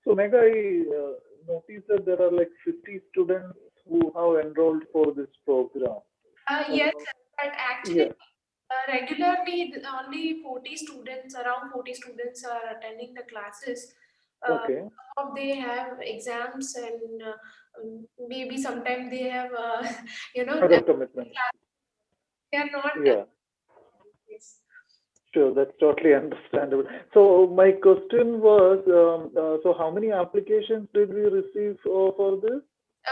So Megha, I noticed that there are like 50 students who have enrolled for this program. Yes, Uh, but actually, yeah. regularly only 40 students, around 40 students are attending the classes. Okay. They have exams and maybe sometimes they have, Other commitments. they are not. Yeah. Yes. Sure. That's totally understandable. So my question was, so how many applications did we receive for this?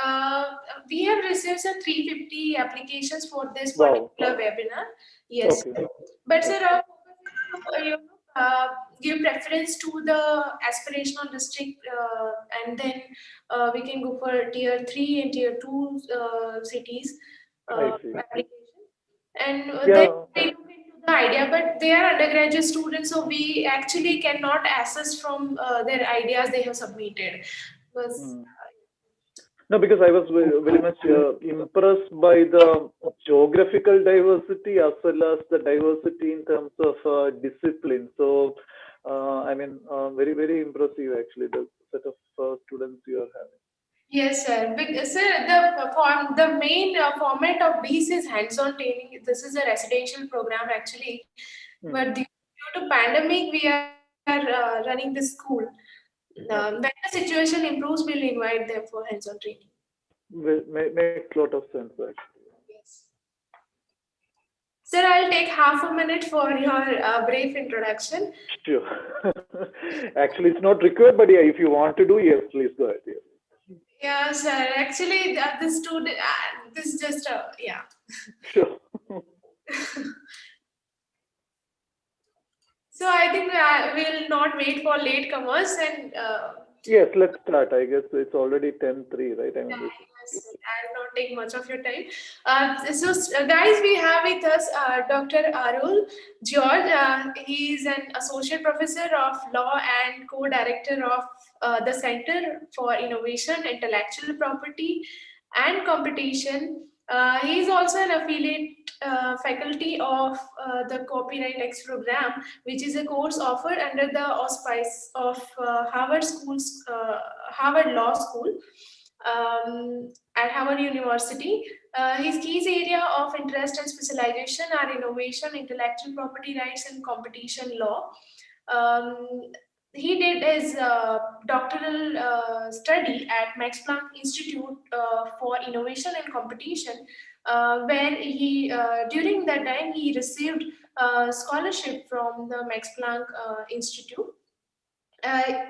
Uh, we have received some 350 applications for this Wow. particular webinar. Yes, Okay. but sir, Okay. our focus is to give preference to the aspirational district, and then we can go for tier 3 and tier 2 cities I see. application, and then Yeah. we look into the idea. But they are undergraduate students, so we actually cannot access from their ideas they have submitted. Was Hmm. No, because I was very much impressed by the geographical diversity as well as the diversity in terms of discipline. So, I mean, very, very impressive actually, the set of students you are having. Yes, sir. Sir, the main format of BIIS is hands-on training. This is a residential program actually, Hmm. but due to pandemic, we are running this school. When Okay. the situation improves, we'll invite them for hands-on training. Makes a lot of sense actually. Yes. Sir, I'll take half a minute for your brief introduction. Sure. Actually, it's not required, but yeah, if you want to do, yes, please go ahead. Yes. Yeah, sir. Actually, this student, this just yeah. Sure. So I think we'll not wait for latecomers and. Yes, let's start. I guess it's already 10:03, right? I mean, we should. Yes, I'll not take much of your time. Guys, we have with us Dr. Arul George. He is an associate professor of law and co-director of the Center for Innovation, Intellectual Property, and Competition. He is also an affiliate faculty of the Copyright X program, which is a course offered under the auspice of Harvard Law School at Harvard University. His key area of interest and specialization are innovation, intellectual property rights, and competition law. Um, he did his doctoral study at Max Planck Institute for Innovation and Competition, where he during that time he received scholarship from the Max Planck Institute.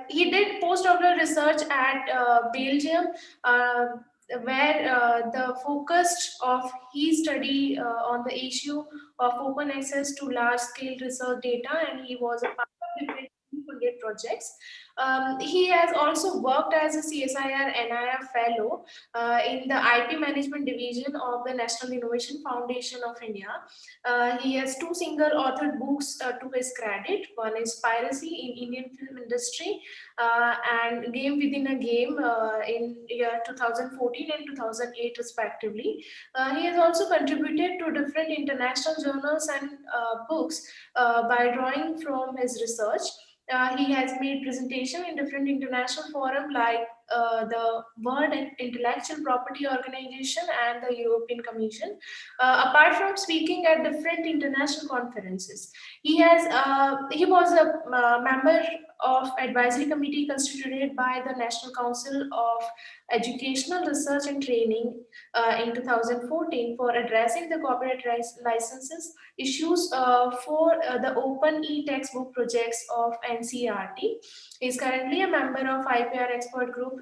He did postdoctoral research at Belgium, uh, where the focus of his study on the issue of open access to large-scale research data, and he was a part of different funded projects. He has also worked as a CSIR NIR fellow in the IP management division of the National Innovation Foundation of India. He has two single authored books to his credit. One is Piracy in Indian Film Industry and Game Within a Game in year 2014 and 2008 respectively. He has also contributed to different international journals and books by drawing from his research. He has made presentation in different international forum like the World Intellectual Property Organization and the European Commission. Apart from speaking at different international conferences, he was a member of advisory committee constituted by the National Council of Educational Research and Training in 2014 for addressing the copyright rights licenses issues for the open e-textbook projects of NCRT. He is currently a member of IPR expert group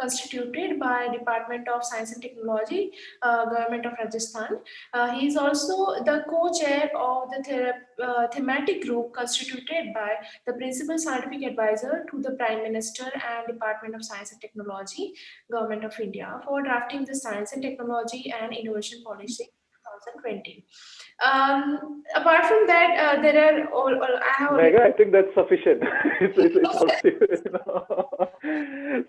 constituted by Department of Science and Technology, Government of Rajasthan. He is also the co-chair of the thematic group constituted by the principal scientific advisor to the Prime Minister and Department of Science and Technology, Government of India, for drafting the Science and Technology and Innovation Policy 2020. Apart from that, there are I have only. Mega, I think that's sufficient. It's already, you know.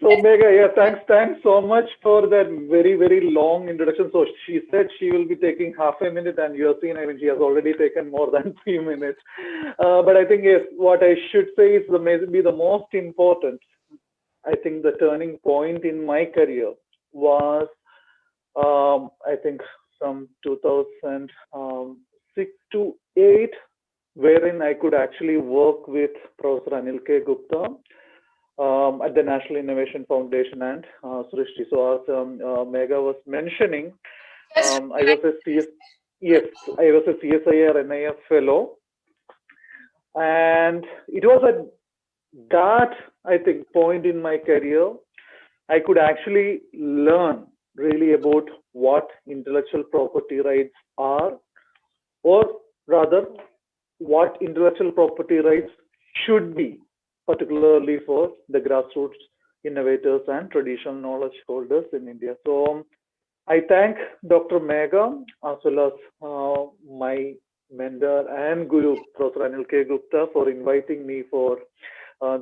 So Mega, yeah, thanks so much for that very, very long introduction. So she said she will be taking half a minute, and you have seen, I mean, she has already taken more than 3 minutes. But I think yes, what I should say is maybe the most important. I think the turning point in my career was, I think, from 2006 to 8, wherein I could actually work with Professor Anil K. Gupta at the National Innovation Foundation and Srishti. So as Megha was mentioning, I was a CSIR NIF fellow, and it was at that, I think, point in my career I could actually learn really about what intellectual property rights are, or rather, what intellectual property rights should be, particularly for the grassroots innovators and traditional knowledge holders in India. So I thank Dr. Megha as well as my mentor and guru, Professor Anil K. Gupta, for inviting me for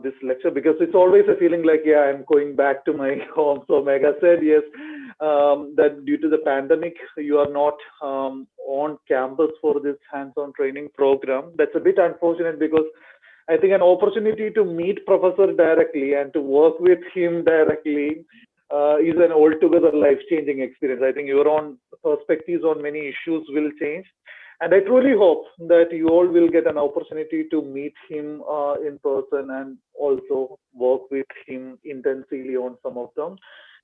this lecture, because it's always a feeling like, yeah, I'm going back to my home. So Megha said, yes, that due to the pandemic, you are not on campus for this hands-on training program. That's a bit unfortunate, because I think an opportunity to meet Professor directly and to work with him directly is an altogether life-changing experience. I think your own perspectives on many issues will change. And I truly hope that you all will get an opportunity to meet him in person and also work with him intensively on some of the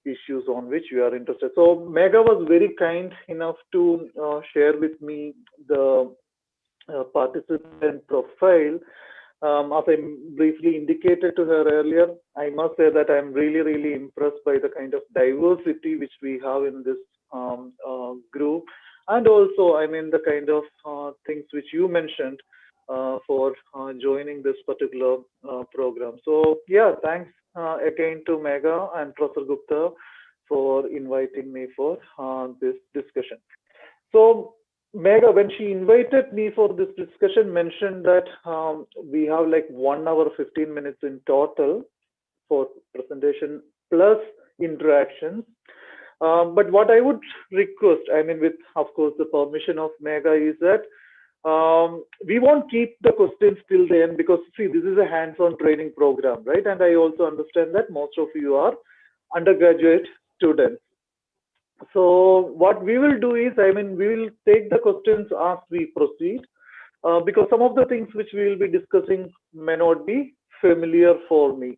issues on which you are interested. So Megha was very kind enough to share with me the participant profile. As I briefly indicated to her earlier, I must say that I'm really, really impressed by the kind of diversity which we have in this group. And also, I mean, the kind of things which you mentioned for joining this particular program. So, yeah, thanks again to Megha and Professor Gupta for inviting me for this discussion. So, Megha, when she invited me for this discussion, mentioned that we have like 1 hour 15 minutes in total for presentation plus interactions. But what I would request, I mean, with of course the permission of Megha, is that we won't keep the questions till the end, because see, this is a hands-on training program, right? And I also understand that most of you are undergraduate students. So what we will do is, I mean, we will take the questions as we proceed, because some of the things which we will be discussing may not be familiar for me.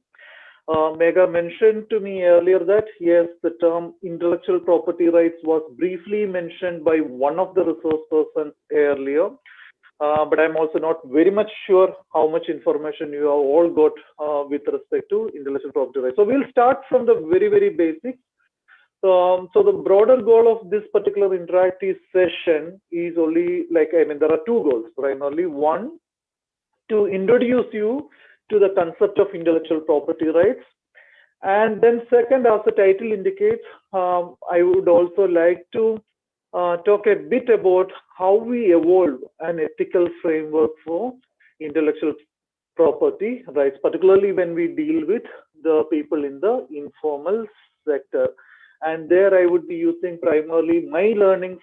Megha mentioned to me earlier that yes, the term intellectual property rights was briefly mentioned by one of the resource persons earlier, but I'm also not very much sure how much information you have all got with respect to intellectual property rights. So we'll start from the very, very basics. So the broader goal of this particular interactive session is only, like, I mean, there are two goals primarily. One, to introduce you to the concept of intellectual property rights. And then second, as the title indicates, I would also like to talk a bit about how we evolve an ethical framework for intellectual property rights, particularly when we deal with the people in the informal sector. And there I would be using primarily my learnings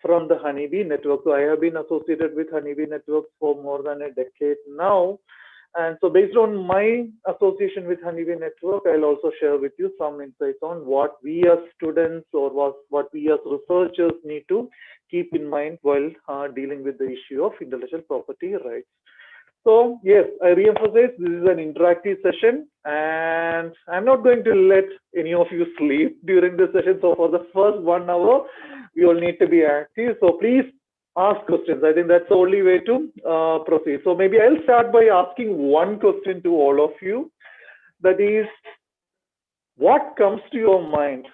from the Honeybee Network. So I have been associated with Honeybee Network for more than a decade now. And so based on my association with Honeybee Network, I'll also share with you some insights on what we as students or what we as researchers need to keep in mind while dealing with the issue of intellectual property rights. So yes, I reemphasize, this is an interactive session, and I'm not going to let any of you sleep during this session. So for the first 1 hour, we all need to be active. So please ask questions. I think that's the only way to proceed. So maybe I'll start by asking one question to all of you. That is, what comes to your mind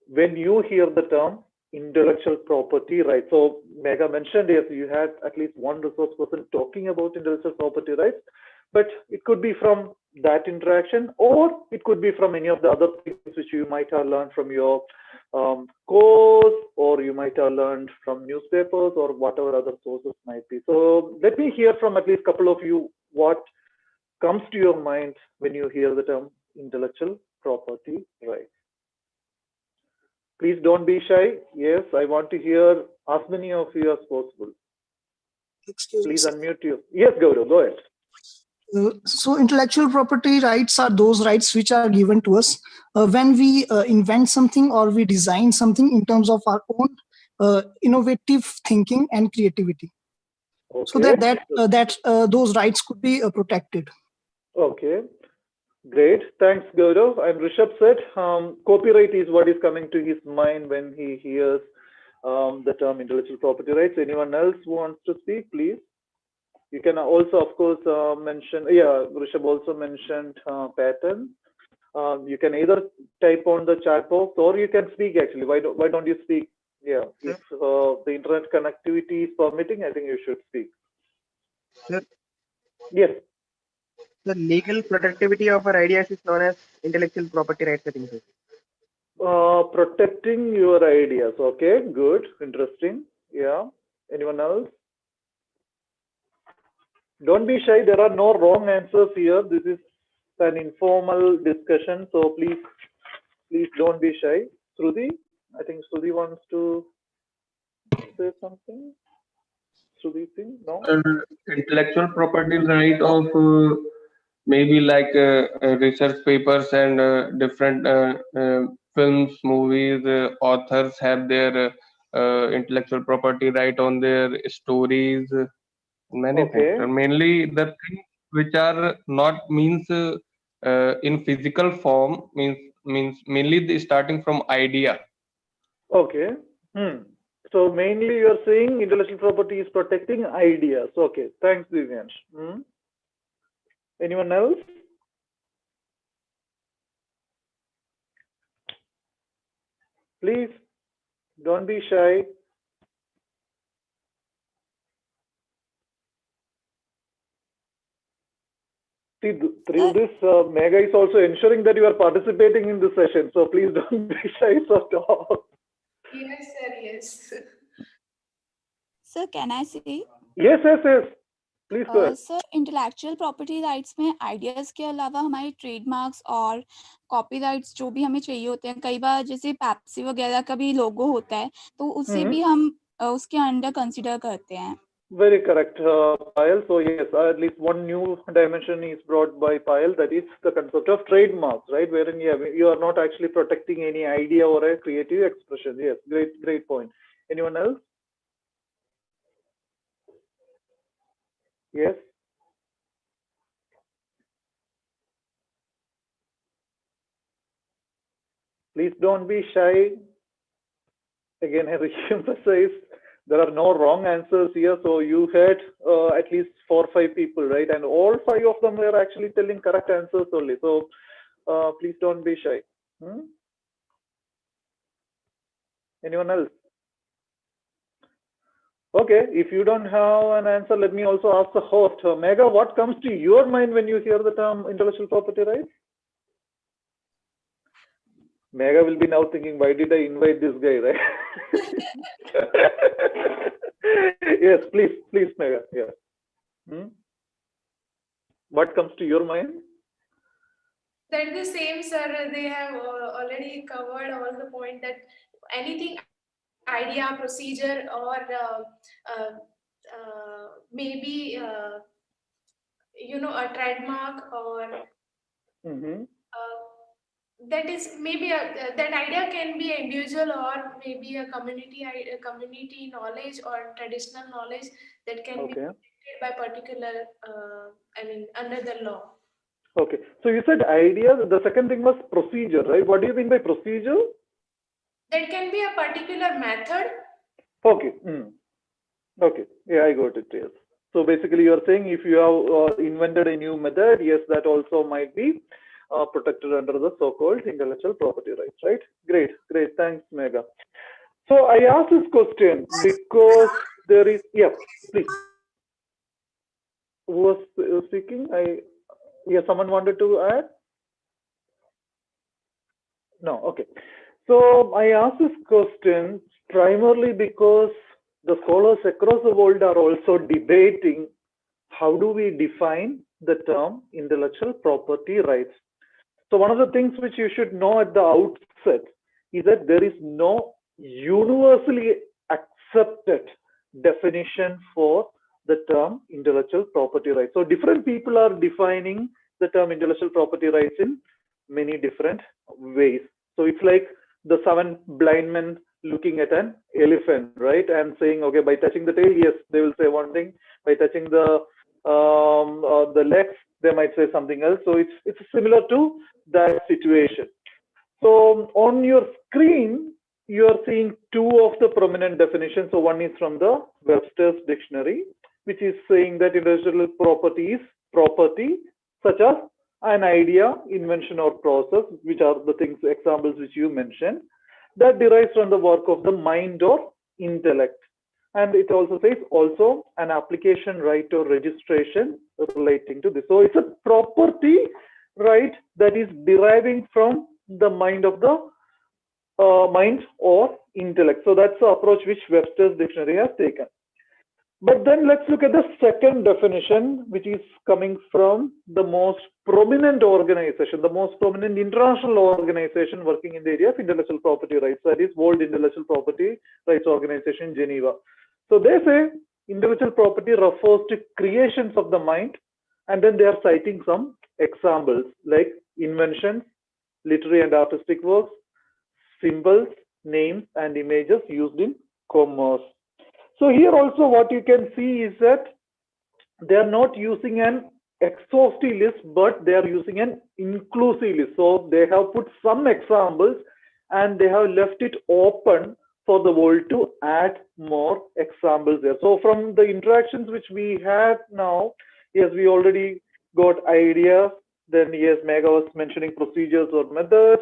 when you hear the term intellectual property rights? So Megha mentioned, yes, you had at least one resource person talking about intellectual property rights, but it could be from that interaction, or it could be from any of the other things which you might have learned from your course, or you might have learned from newspapers, or whatever other sources might be. So let me hear from at least a couple of you what comes to your mind when you hear the term intellectual property rights. Please don't be shy. Yes, I want to hear as many of you as possible. Excuse Please me. unmute you. Yes, Gaurav, go ahead. So intellectual property rights are those rights which are given to us when we invent something or we design something in terms of our own innovative thinking and creativity. So Okay. those rights could be protected. Okay. Great. Thanks, Gaurav. And Rishabh said copyright is what is coming to his mind when he hears the term intellectual property rights. Anyone else who wants to speak, please? You can also, of course, mention, yeah, Rishabh also mentioned pattern. You can either type on the chat box or you can speak actually. Why don't you speak? Yeah, if the internet connectivity is permitting, I think you should speak. Sir, Yes. the legal protectivity of our ideas is known as intellectual property rights, I think, sir. Protecting your ideas. Okay, good, interesting. Yeah. Anyone else? Don't be shy. There are no wrong answers here. This is an informal discussion, so please don't be shy. Shruti, I think Shruti wants to say something. Shruti Singh, no? Intellectual property right of maybe like research papers and different films, movies, authors have their intellectual property right on their stories, many things. Okay. Mainly the things which are not means in physical form means mainly the starting from idea. Okay. So mainly you are saying intellectual property is protecting ideas. Okay. Thanks, Divyansh. Anyone else? Please don't be shy. See, through this, Mega is also ensuring that you are participating in the session. So please don't be shy to talk. Yes, sir. Yes. Sir can I से Yes. Please go ahead. Sir intellectual property rights में ideas के अलावा हमारे trademarks और copyrights जो भी हमें चाहिए होते हैं, कई बार जैसे पेप्सी वगैरह का भी लोगो होता है तो उसे भी हम उसके अंडर कंसीडर करते हैं. Very correct, Payal. So yes, at least one new dimension is brought by Payal, that is the concept of trademarks, right? Wherein you are not actually protecting any idea or a creative expression. Yes, great point. Anyone else? Yes. Please don't be shy. Again, I re-emphasize, there are no wrong answers here. So you had at least 4 or 5 people, right? And all 5 of them were actually telling correct answers only. So please don't be shy. Anyone else? Okay, if you don't have an answer, let me also ask the host. Mega, what comes to your mind when you hear the term intellectual property rights? Mega will be now thinking, why did I invite this guy, right? Yes, please, Mega. Yeah. What comes to your mind? That's the same, sir. They have already covered all the point that anything idea, procedure, or maybe a trademark or that is maybe that idea can be individual or maybe a community knowledge or traditional knowledge that can be protected by particular under the law. Okay, so you said idea. The second thing was procedure, right? What do you mean by procedure? That can be a particular method. Okay. Okay. Yeah, I got it. Yes. So basically, you are saying if you have invented a new method, yes, that also might be protected under the so-called intellectual property rights, right? Great. Thanks, Mega. So I asked this question because there is, yeah, please. Who was speaking? Someone wanted to add? No, okay. So I asked this question primarily because the scholars across the world are also debating how do we define the term intellectual property rights. So one of the things which you should know at the outset is that there is no universally accepted definition for the term intellectual property rights. So different people are defining the term intellectual property rights in many different ways. So it's like the 7 blind men looking at an elephant, right, and saying, okay, by touching the tail, yes, they will say one thing. By touching the legs, they might say something else. So it's similar to that situation. So on your screen, you are seeing 2 of the prominent definitions. So one is from the Webster's dictionary, which is saying that intellectual property is property such as an idea, invention, or process, which are the things, examples which you mentioned, that derives from the work of the mind or intellect. And it also says also an application right or registration relating to this. So it's a property right that is deriving from the mind of the mind or intellect. So that's the approach which Webster's dictionary has taken. But then let's look at the second definition, which is coming from the most prominent organization, the most prominent international organization working in the area of intellectual property rights, that is World Intellectual Property Rights Organization in Geneva. So they say intellectual property refers to creations of the mind, and then they are citing some examples like inventions, literary and artistic works, symbols, names, and images used in commerce. So here also what you can see is that they are not using an exhaustive list, but they are using an inclusive list. So they have put some examples and they have left it open for the world to add more examples there. So from the interactions which we had now, yes, we already got ideas. Then yes, Megha was mentioning procedures or methods.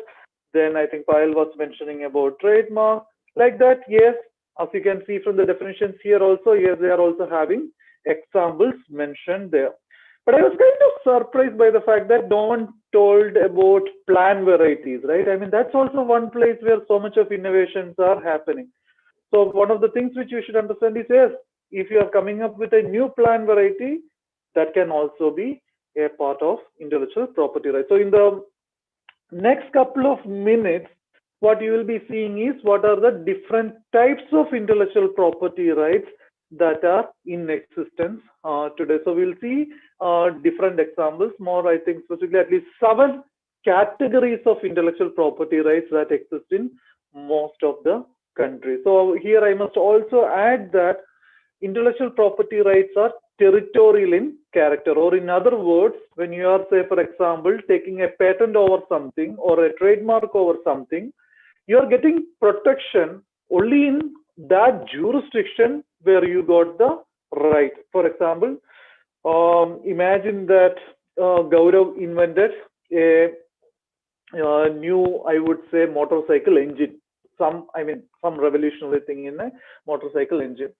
Then I think Payal was mentioning about trademark. Like that, yes, as you can see from the definitions here also, yes, they are also having examples mentioned there. But I was kind of surprised by the fact that no one told about plant varieties, right? I mean, that's also one place where so much of innovations are happening. So one of the things which you should understand is, yes, if you are coming up with a new plant variety, that can also be a part of intellectual property rights. So in the next couple of minutes, what you will be seeing is what are the different types of intellectual property rights that are in existence today. So we'll see different examples, more I think specifically at least 7 categories of intellectual property rights that exist in most of the countries. So here I must also add that intellectual property rights are territorial in character, or in other words, when you are, say, for example, taking a patent over something or a trademark over something, you are getting protection only in that jurisdiction where you got the right. For example, imagine that Gaurav invented a new, I would say, motorcycle engine, some revolutionary thing in a motorcycle engine.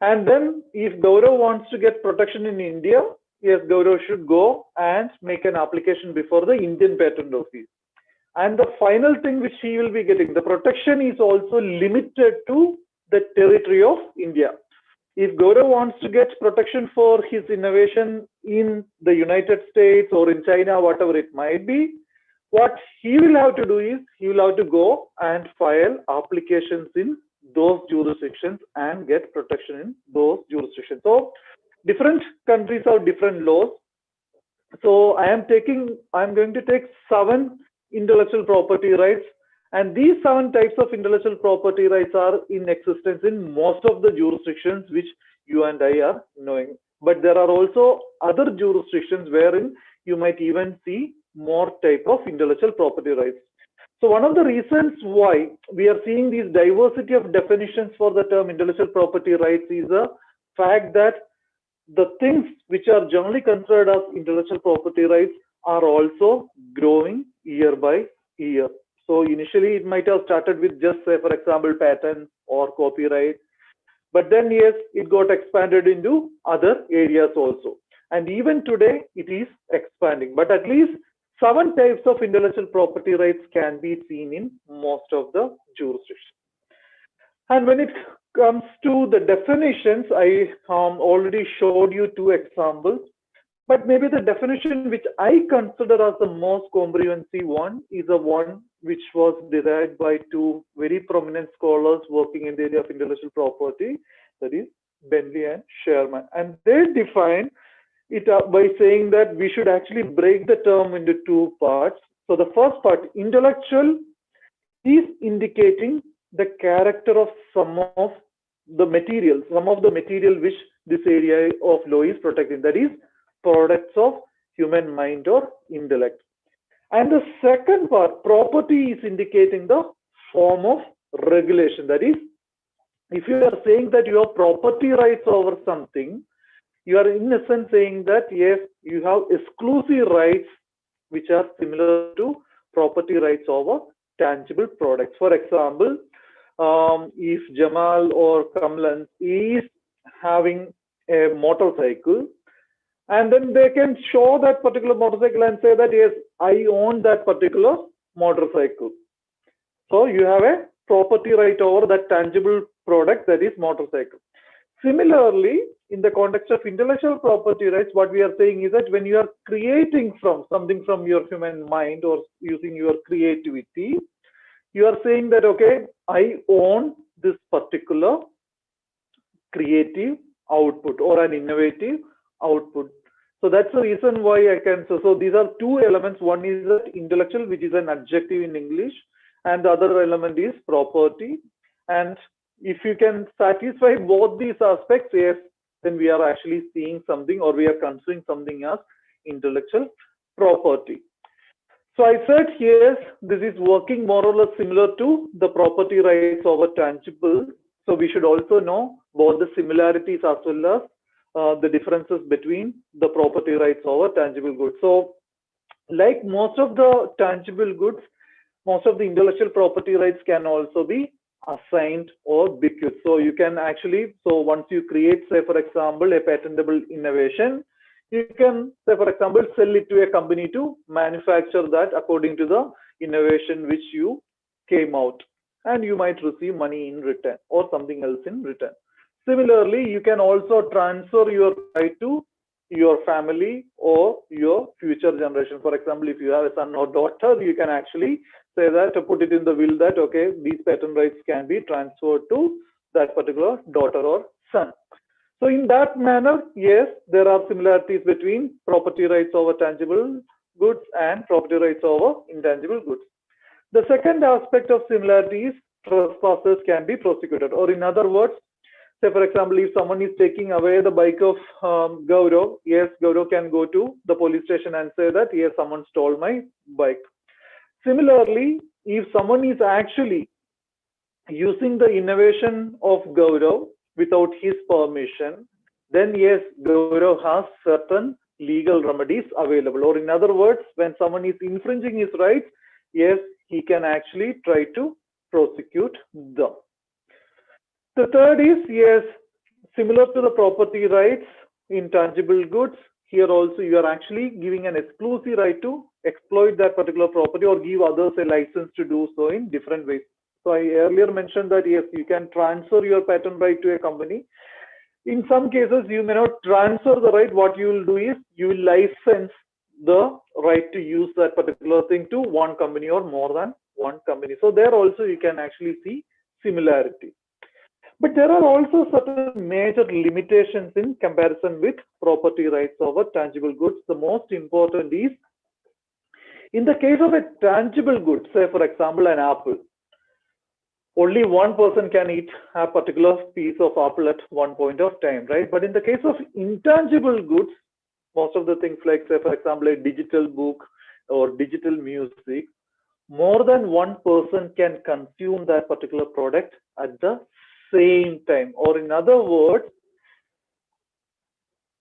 And then if Gaurav wants to get protection in India, yes, Gaurav should go and make an application before the Indian Patent Office. And the final thing which he will be getting, the protection is also limited to the territory of India. If Gaurav wants to get protection for his innovation in the United States or in China, whatever it might be, what he will have to do is he will have to go and file applications in those jurisdictions and get protection in those jurisdictions. So different countries have different laws. So I am going to take 7 intellectual property rights, and these 7 types of intellectual property rights are in existence in most of the jurisdictions which you and I are knowing. But there are also other jurisdictions wherein you might even see more type of intellectual property rights. So one of the reasons why we are seeing this diversity of definitions for the term intellectual property rights is the fact that the things which are generally considered as intellectual property rights are also growing year by year. So initially it might have started with just, say, for example, patents or copyright, but then yes, it got expanded into other areas also. And even today it is expanding, but at least 7 types of intellectual property rights can be seen in most of the jurisdictions. And when it comes to the definitions, I already showed you 2 examples, but maybe the definition which I consider as the most comprehensive one is the one which was derived by 2 very prominent scholars working in the area of intellectual property, that is Bentley and Sherman. And they define it by saying that we should actually break the term into two parts. So the first part, intellectual, is indicating the character of some of the material which this area of law is protecting, that is products of human mind or intellect. And the second part, property, is indicating the form of regulation. That is, if you are saying that you have property rights over something, you are in a sense saying that yes, you have exclusive rights which are similar to property rights over tangible products. For example, if Jamal or Kamlan is having a motorcycle, and then they can show that particular motorcycle and say that yes, I own that particular motorcycle. So you have a property right over that tangible product, that is motorcycle. Similarly, in the context of intellectual property rights, what we are saying is that when you are creating from something from your human mind or using your creativity, you are saying that, okay, I own this particular creative output or an innovative output. So that's the reason why I can, so these are two elements. One is that intellectual, which is an adjective in English, and the other element is property. And if you can satisfy both these aspects, yes, then we are actually seeing something, or we are considering something as intellectual property. So I said, yes, this is working more or less similar to the property rights over tangible. So we should also know both the similarities as well as the differences between the property rights over tangible goods. So like most of the tangible goods, most of the intellectual property rights can also be assigned or bequeathed. So you can actually, so once you create, say for example, a patentable innovation, you can, say for example, sell it to a company to manufacture that according to the innovation which you came out, and you might receive money in return or something else in return. Similarly, you can also transfer your right to your family or your future generation. For example, if you have a son or daughter, you can actually say that, to put it in the will that, okay, these patent rights can be transferred to that particular daughter or son. So in that manner, yes, there are similarities between property rights over tangible goods and property rights over intangible goods. The second aspect of similarity is trespassers can be prosecuted, or in other words, say for example, if someone is taking away the bike of Gaurav, yes, Gaurav can go to the police station and say that, yes, someone stole my bike. Similarly, if someone is actually using the innovation of Gaurav without his permission, then yes, Gaurav has certain legal remedies available. Or in other words, when someone is infringing his rights, yes, he can actually try to prosecute them. The third is, yes, similar to the property rights in tangible goods, here also you are actually giving an exclusive right to exploit that particular property or give others a license to do so in different ways. So I earlier mentioned that yes, you can transfer your patent right to a company. In some cases, you may not transfer the right. What you will do is you will license the right to use that particular thing to one company or more than one company. So there also you can actually see similarity. But there are also certain major limitations in comparison with property rights over tangible goods. The most important is, in the case of a tangible good, say for example an apple, only one person can eat a particular piece of apple at one point of time, right? But in the case of intangible goods, most of the things like, say for example, a digital book or digital music, more than one person can consume that particular product at the same time. Or in other words,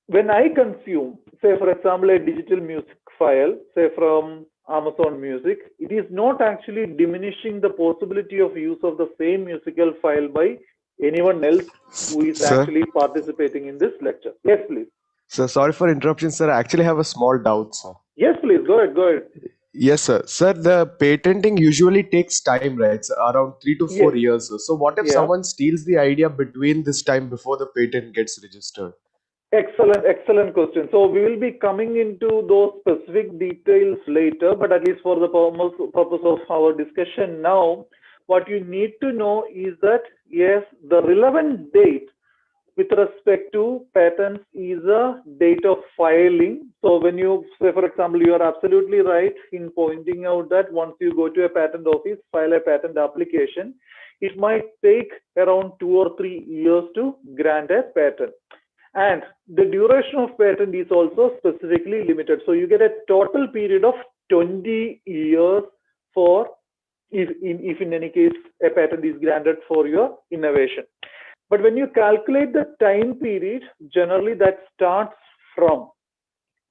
when I consume, say for example, a digital music file, say from Amazon Music, it is not actually diminishing the possibility of use of the same musical file by anyone else who is actually participating in this lecture. Yes, please. Sir, sorry for interruption, sir. I actually have a small doubt, sir. Yes, please. Go ahead. Go ahead. Yes, sir. Sir, the patenting usually takes time, right? So around 3 to 4 years. Sir. So what if someone steals the idea between this time before the patent gets registered? Excellent question. So we will be coming into those specific details later, but at least for the purpose of our discussion now, what you need to know is that, yes, the relevant date with respect to patents is a date of filing. So when you say, for example, you are absolutely right in pointing out that once you go to a patent office, file a patent application, it might take around 2 or 3 years to grant a patent. And the duration of patent is also specifically limited. So you get a total period of 20 years for if in any case a patent is granted for your innovation. But when you calculate the time period, generally that starts from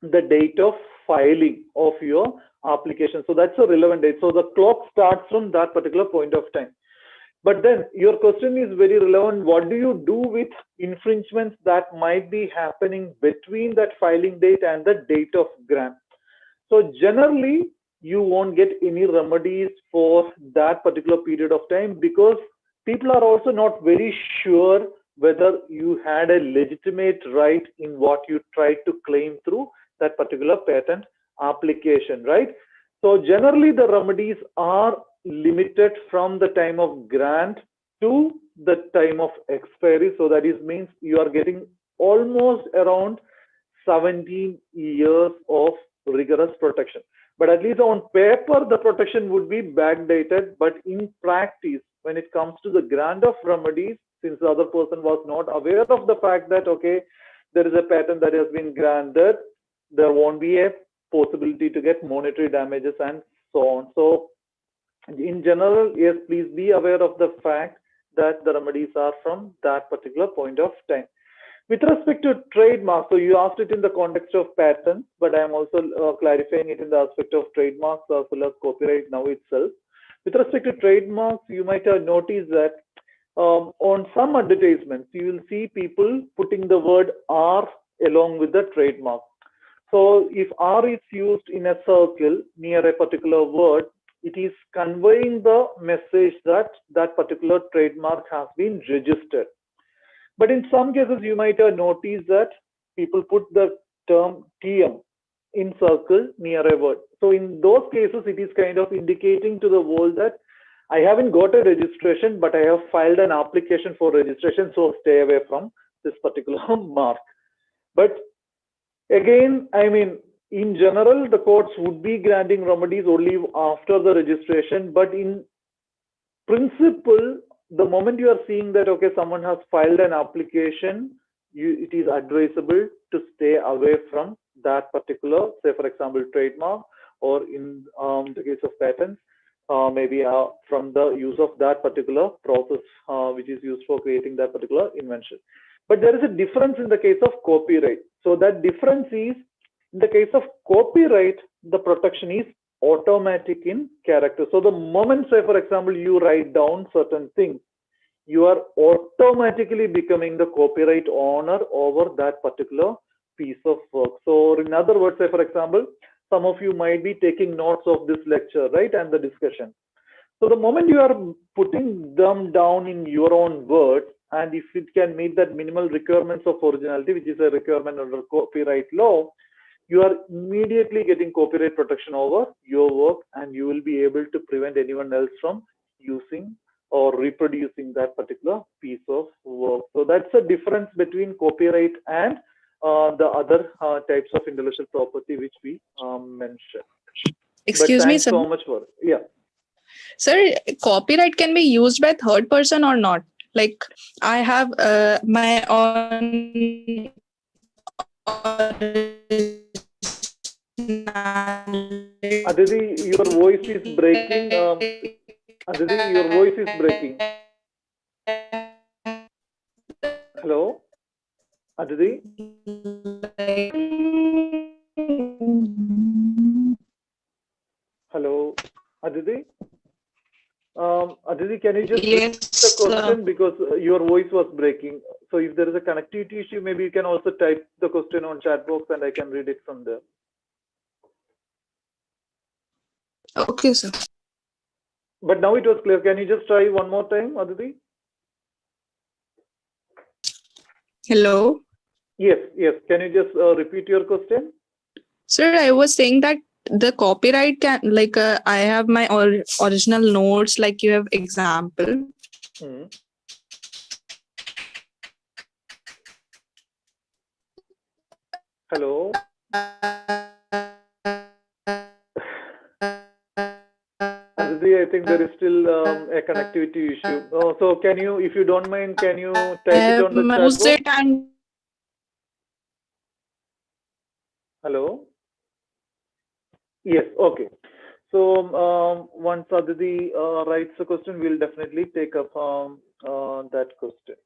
the date of filing of your application. So that's a relevant date. So the clock starts from that particular point of time. But then your question is very relevant. What do you do with infringements that might be happening between that filing date and the date of grant? So generally, you won't get any remedies for that particular period of time because people are also not very sure whether you had a legitimate right in what you tried to claim through that particular patent application, right? So generally, the remedies are limited from the time of grant to the time of expiry. So that is means you are getting almost around 17 years of rigorous protection. But at least on paper, the protection would be backdated. But in practice, when it comes to the grant of remedies, since the other person was not aware of the fact that, okay, there is a patent that has been granted, there won't be a possibility to get monetary damages and so on. So in general, yes, please be aware of the fact that the remedies are from that particular point of time. With respect to trademarks, so you asked it in the context of patents, but I am also clarifying it in the aspect of trademarks as well as copyright now itself. With respect to trademarks, you might have noticed that on some advertisements, you will see people putting the word R along with the trademark. So if R is used in a circle near a particular word, it is conveying the message that that particular trademark has been registered. But in some cases, you might have noticed that people put the term TM in circle near a word. So in those cases, it is kind of indicating to the world that I haven't got a registration, but I have filed an application for registration, so stay away from this particular mark. But again, I mean, in general, the courts would be granting remedies only after the registration, but in principle, the moment you are seeing that, okay, someone has filed an application, it is advisable to stay away from that particular, say, for example, trademark, or in the case of patents, maybe from the use of that particular process, which is used for creating that particular invention. But there is a difference in the case of copyright. So that difference is, in the case of copyright, the protection is automatic in character. So the moment, say, for example, you write down certain things, you are automatically becoming the copyright owner over that particular piece of work. So in other words, say, for example, some of you might be taking notes of this lecture, right, and the discussion. So the moment you are putting them down in your own words, and if it can meet that minimal requirements of originality, which is a requirement under copyright law, you are immediately getting copyright protection over your work, and you will be able to prevent anyone else from using or reproducing that particular piece of work. So that's the difference between copyright and the other types of intellectual property which we mentioned. Excuse me, sir. So much for Sir, copyright can be used by third person or not? Like I have my own Aditi, your voice is breaking. Aditi, your voice is breaking. Hello? Aditi? Hello? Aditi? Aditi, can you just repeat the question, because your voice was breaking. So if there is a connectivity issue, maybe you can also type the question on chat box and I can read it from there. Okay, sir. But now it was clear. Can you just try one more time, Aditi? Hello? Yes. Can you just repeat your question? Sir, I was saying that the copyright can, like I have my original notes, like you have example. Hello. Aditi, I think there is still a connectivity issue. So can you, if you don't mind, can you type it on the chat Used box? it and Hello? Yes, okay. So once Aditi writes a question, we'll definitely take up that question.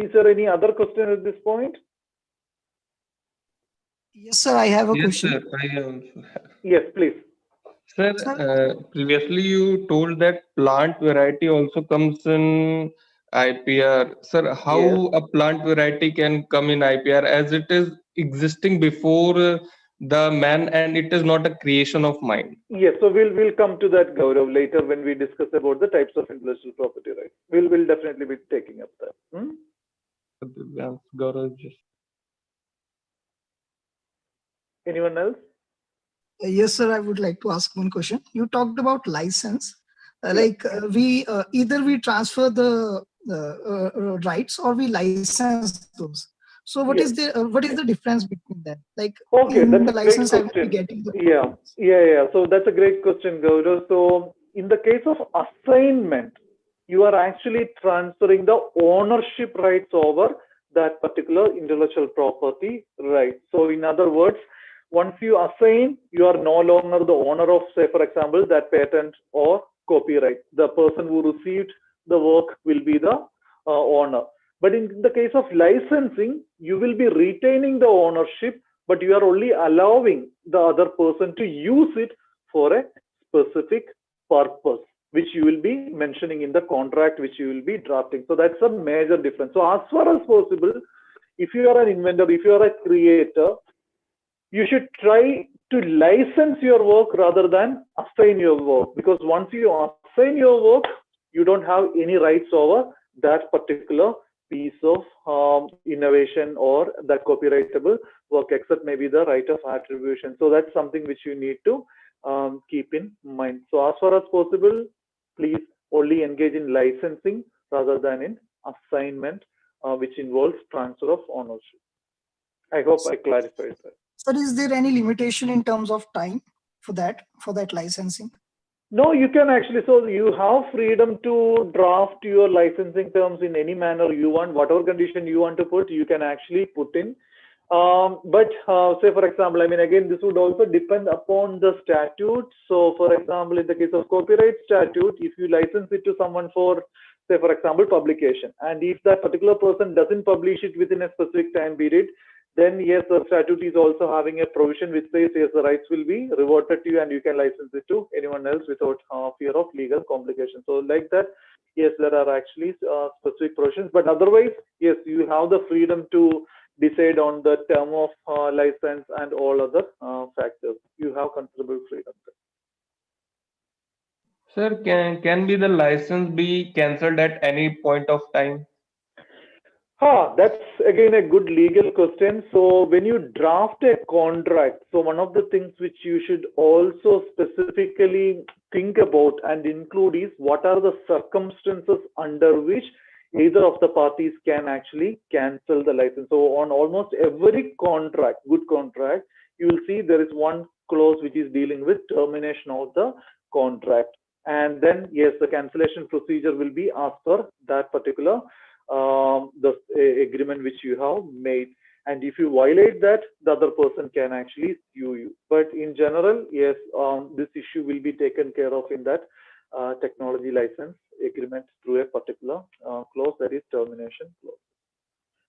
Is there any other question at this point? Yes, sir, I have a Yes, question. sir. I also have. Yes, please. Sir, previously you told that plant variety also comes in IPR. Sir, how Yes. a plant variety can come in IPR as it is existing before the man and it is not a creation of mind? Yes, so we'll come to that, Gaurav, later when we discuss about the types of intellectual property rights. We'll definitely be taking up that. Gaurav, just Anyone else? Yes, sir, I would like to ask one question. You talked about license. Yeah. Either we transfer the rights or we license those. So what is the difference between them? Like Okay, in that's the a great license, I will be question. getting the Yeah. So that's a great question, Gaurav. So in the case of assignment, you are actually transferring the ownership rights over that particular intellectual property right. So in other words, once you assign, you are no longer the owner of, say, for example, that patent or copyright. The person who received the work will be the owner. But in the case of licensing, you will be retaining the ownership, but you are only allowing the other person to use it for a specific purpose, which you will be mentioning in the contract which you will be drafting. So that's a major difference. So as far as possible, if you are an inventor, if you are a creator, you should try to license your work rather than assign your work, because once you assign your work, you don't have any rights over that particular piece of innovation or that copyrightable work, except maybe the right of attribution. So that's something which you need to keep in mind. So as far as possible, please only engage in licensing rather than in assignment, which involves transfer of ownership. I hope I clarified that. Sir, is there any limitation in terms of time for that licensing? No, you can actually, so you have freedom to draft your licensing terms in any manner you want, whatever condition you want to put, you can actually put in. But say, for example, I mean, again, this would also depend upon the statute. So, for example, in the case of copyright statute, if you license it to someone for, say, for example, publication, and if that particular person doesn't publish it within a specific time period, then yes, the statute is also having a provision which says yes, the rights will be reverted to you and you can license it to anyone else without fear of legal complications. So like that, yes, there are actually specific provisions, but otherwise, yes, you have the freedom to decide on the term of license and all other factors. You have considerable freedom. sir, can be the license be cancelled at any point of time? That's again a good legal question. So when you draft a contract, so one of the things which you should also specifically think about and include is what are the circumstances under which either of the parties can actually cancel the license. So on almost every contract, good contract, you will see there is one clause which is dealing with termination of the contract. And then yes, the cancellation procedure will be after that particular the agreement which you have made, and if you violate that, the other person can actually sue you. But in general, yes, this issue will be taken care of in that technology license agreement through a particular clause, that is termination clause,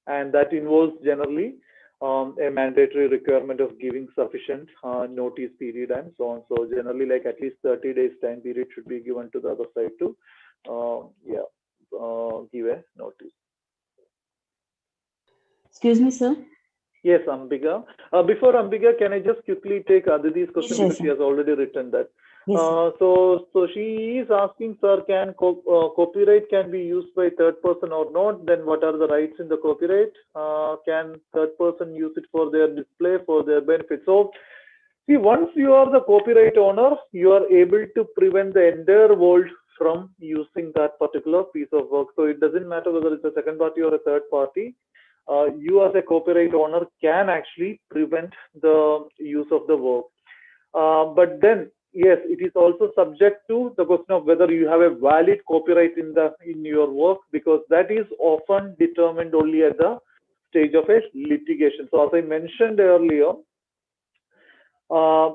and that involves generally a mandatory requirement of giving sufficient notice period and so on. So generally, like at least 30 days time period should be given to the other side to give a notice. Excuse me, sir. Yes, Ambika. Before Ambika, can I just quickly take Aditi's question, Yes, because she has already written that. Yes, So she is asking, sir, can copyright can be used by third person or not? Then what are the rights in the copyright? Can third person use it for their display, for their benefit? So see, once you are the copyright owner, you are able to prevent the entire world from using that particular piece of work. So it doesn't matter whether it's a second party or a third party. you as a copyright owner can actually prevent the use of the work. But then, yes, it is also subject to the question of whether you have a valid copyright in your work, because that is often determined only at the stage of a litigation. So as I mentioned earlier,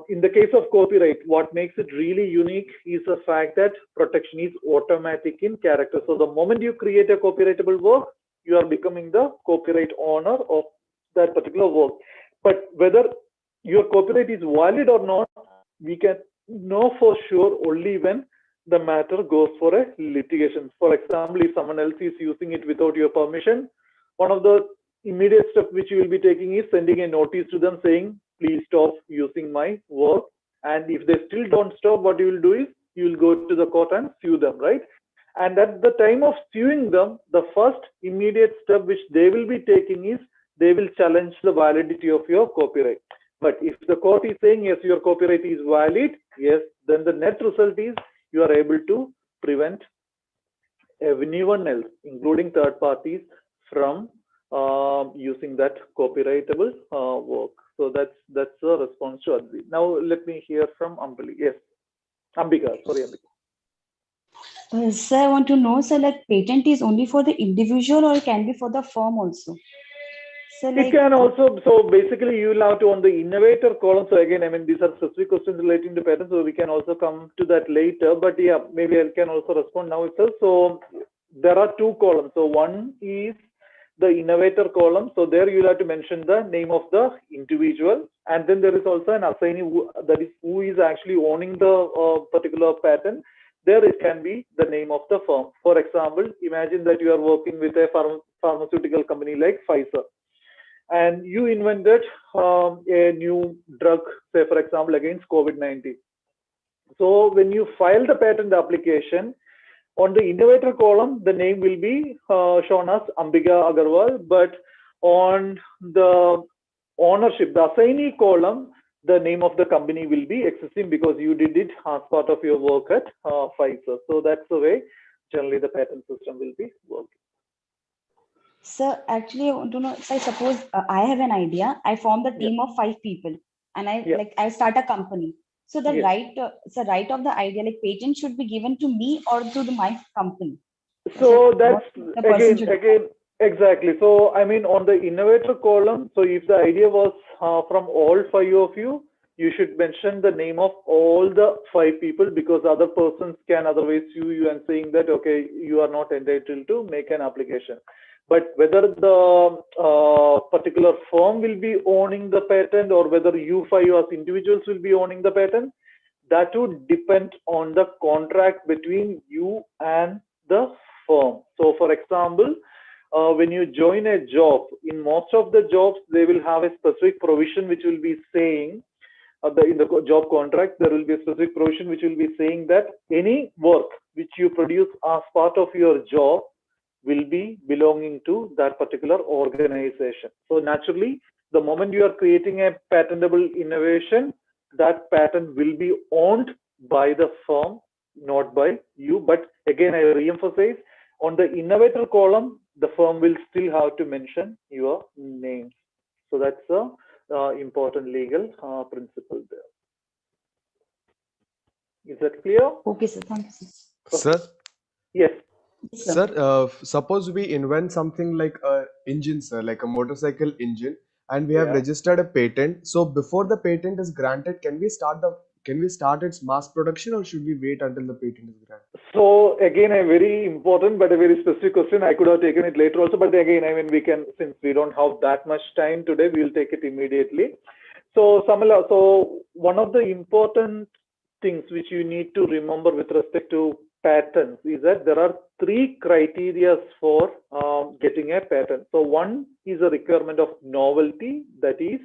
in the case of copyright, what makes it really unique is the fact that protection is automatic in character. So the moment you create a copyrightable work, you are becoming the copyright owner of that particular work. But whether your copyright is valid or not, we can know for sure only when the matter goes for a litigation. For example, if someone else is using it without your permission, one of the immediate steps which you will be taking is sending a notice to them saying, please stop using my work. And if they still don't stop, what you will do is you will go to the court and sue them, right? And at the time of suing them, the first immediate step which they will be taking is they will challenge the validity of your copyright. But if the court is saying, yes, your copyright is valid, yes, then the net result is you are able to prevent anyone else, including third parties, from using that copyrightable work. So that's a response to Advi. Now let me hear from Ambali. Yes, Ambika. Sorry, Ambika. Sir, I want to know, sir, like patent is only for the individual or it can be for the firm also? So, it can also, so basically you will have to on the innovator column. So again, I mean, these are specific questions relating to patents, so we can also come to that later. But yeah, maybe I can also respond now itself. So there are two columns. So one is the innovator column. So there you'll have to mention the name of the individual, and then there is also an assignee that is who is actually owning the particular patent. There it can be the name of the firm. For example, imagine that you are working with a pharmaceutical company like Pfizer, and you invented a new drug, say for example against COVID-19. So when you file the patent application, on the innovator column, the name will be shown as Ambika Agarwal, but on the ownership, the assignee column, the name of the company will be existing because you did it as part of your work at Pfizer. So that's the way generally the patent system will be working. Sir, actually, I want to know, so I suppose I have an idea. I form the team of 5 people and I start a company. So the right of the idea, like patent should be given to me or to my company. So that's again exactly. So I mean on the innovator column, so if the idea was from all 5 of you, you should mention the name of all the 5 people, because other persons can otherwise sue you and saying that okay, you are not entitled to make an application. But whether the particular firm will be owning the patent or whether you 5 as individuals will be owning the patent, that would depend on the contract between you and the firm. So for example, when you join a job, in most of the jobs, they will have a specific provision which will be saying, in the job contract, there will be a specific provision which will be saying that any work which you produce as part of your job will be belonging to that particular organization. So naturally, the moment you are creating a patentable innovation, that patent will be owned by the firm, not by you. But again, I re-emphasize, on the innovator column, the firm will still have to mention your name. So that's a important legal principle there. Is that clear? Okay, sir. Thank you, sir. Sir? Yes. Sir, suppose we invent something like a engine, sir, like a motorcycle engine, and we have registered a patent. So before the patent is granted, can we start its mass production, or should we wait until the patent is granted? So again, a very important but a very specific question. I could have taken it later also, but again, I mean, we can, since we don't have that much time today, we'll take it immediately. So Samala, so one of the important things which you need to remember with respect to patents is that there are 3 criteria for getting a patent. So one is a requirement of novelty, that is,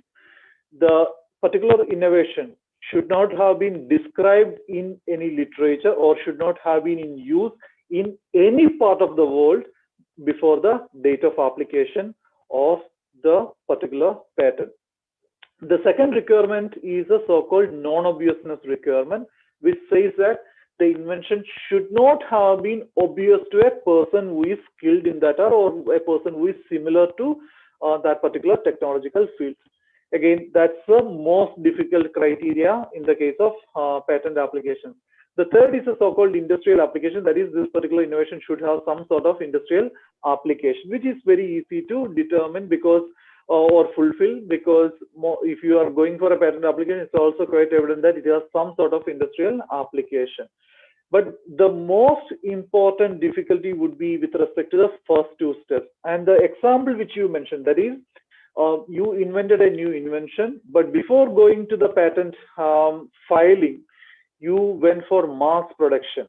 the particular innovation should not have been described in any literature or should not have been in use in any part of the world before the date of application of the particular patent. The second requirement is a so-called non-obviousness requirement, which says that the invention should not have been obvious to a person who is skilled in that or a person who is similar to that particular technological field. Again, that's the most difficult criteria in the case of patent applications. The third is a so-called industrial application. That is, this particular innovation should have some sort of industrial application, which is very easy to determine because or fulfill, because if you are going for a patent application, it's also quite evident that it has some sort of industrial application. But the most important difficulty would be with respect to the first two steps. And the example which you mentioned, that is, you invented a new invention, but before going to the patent filing, you went for mass production.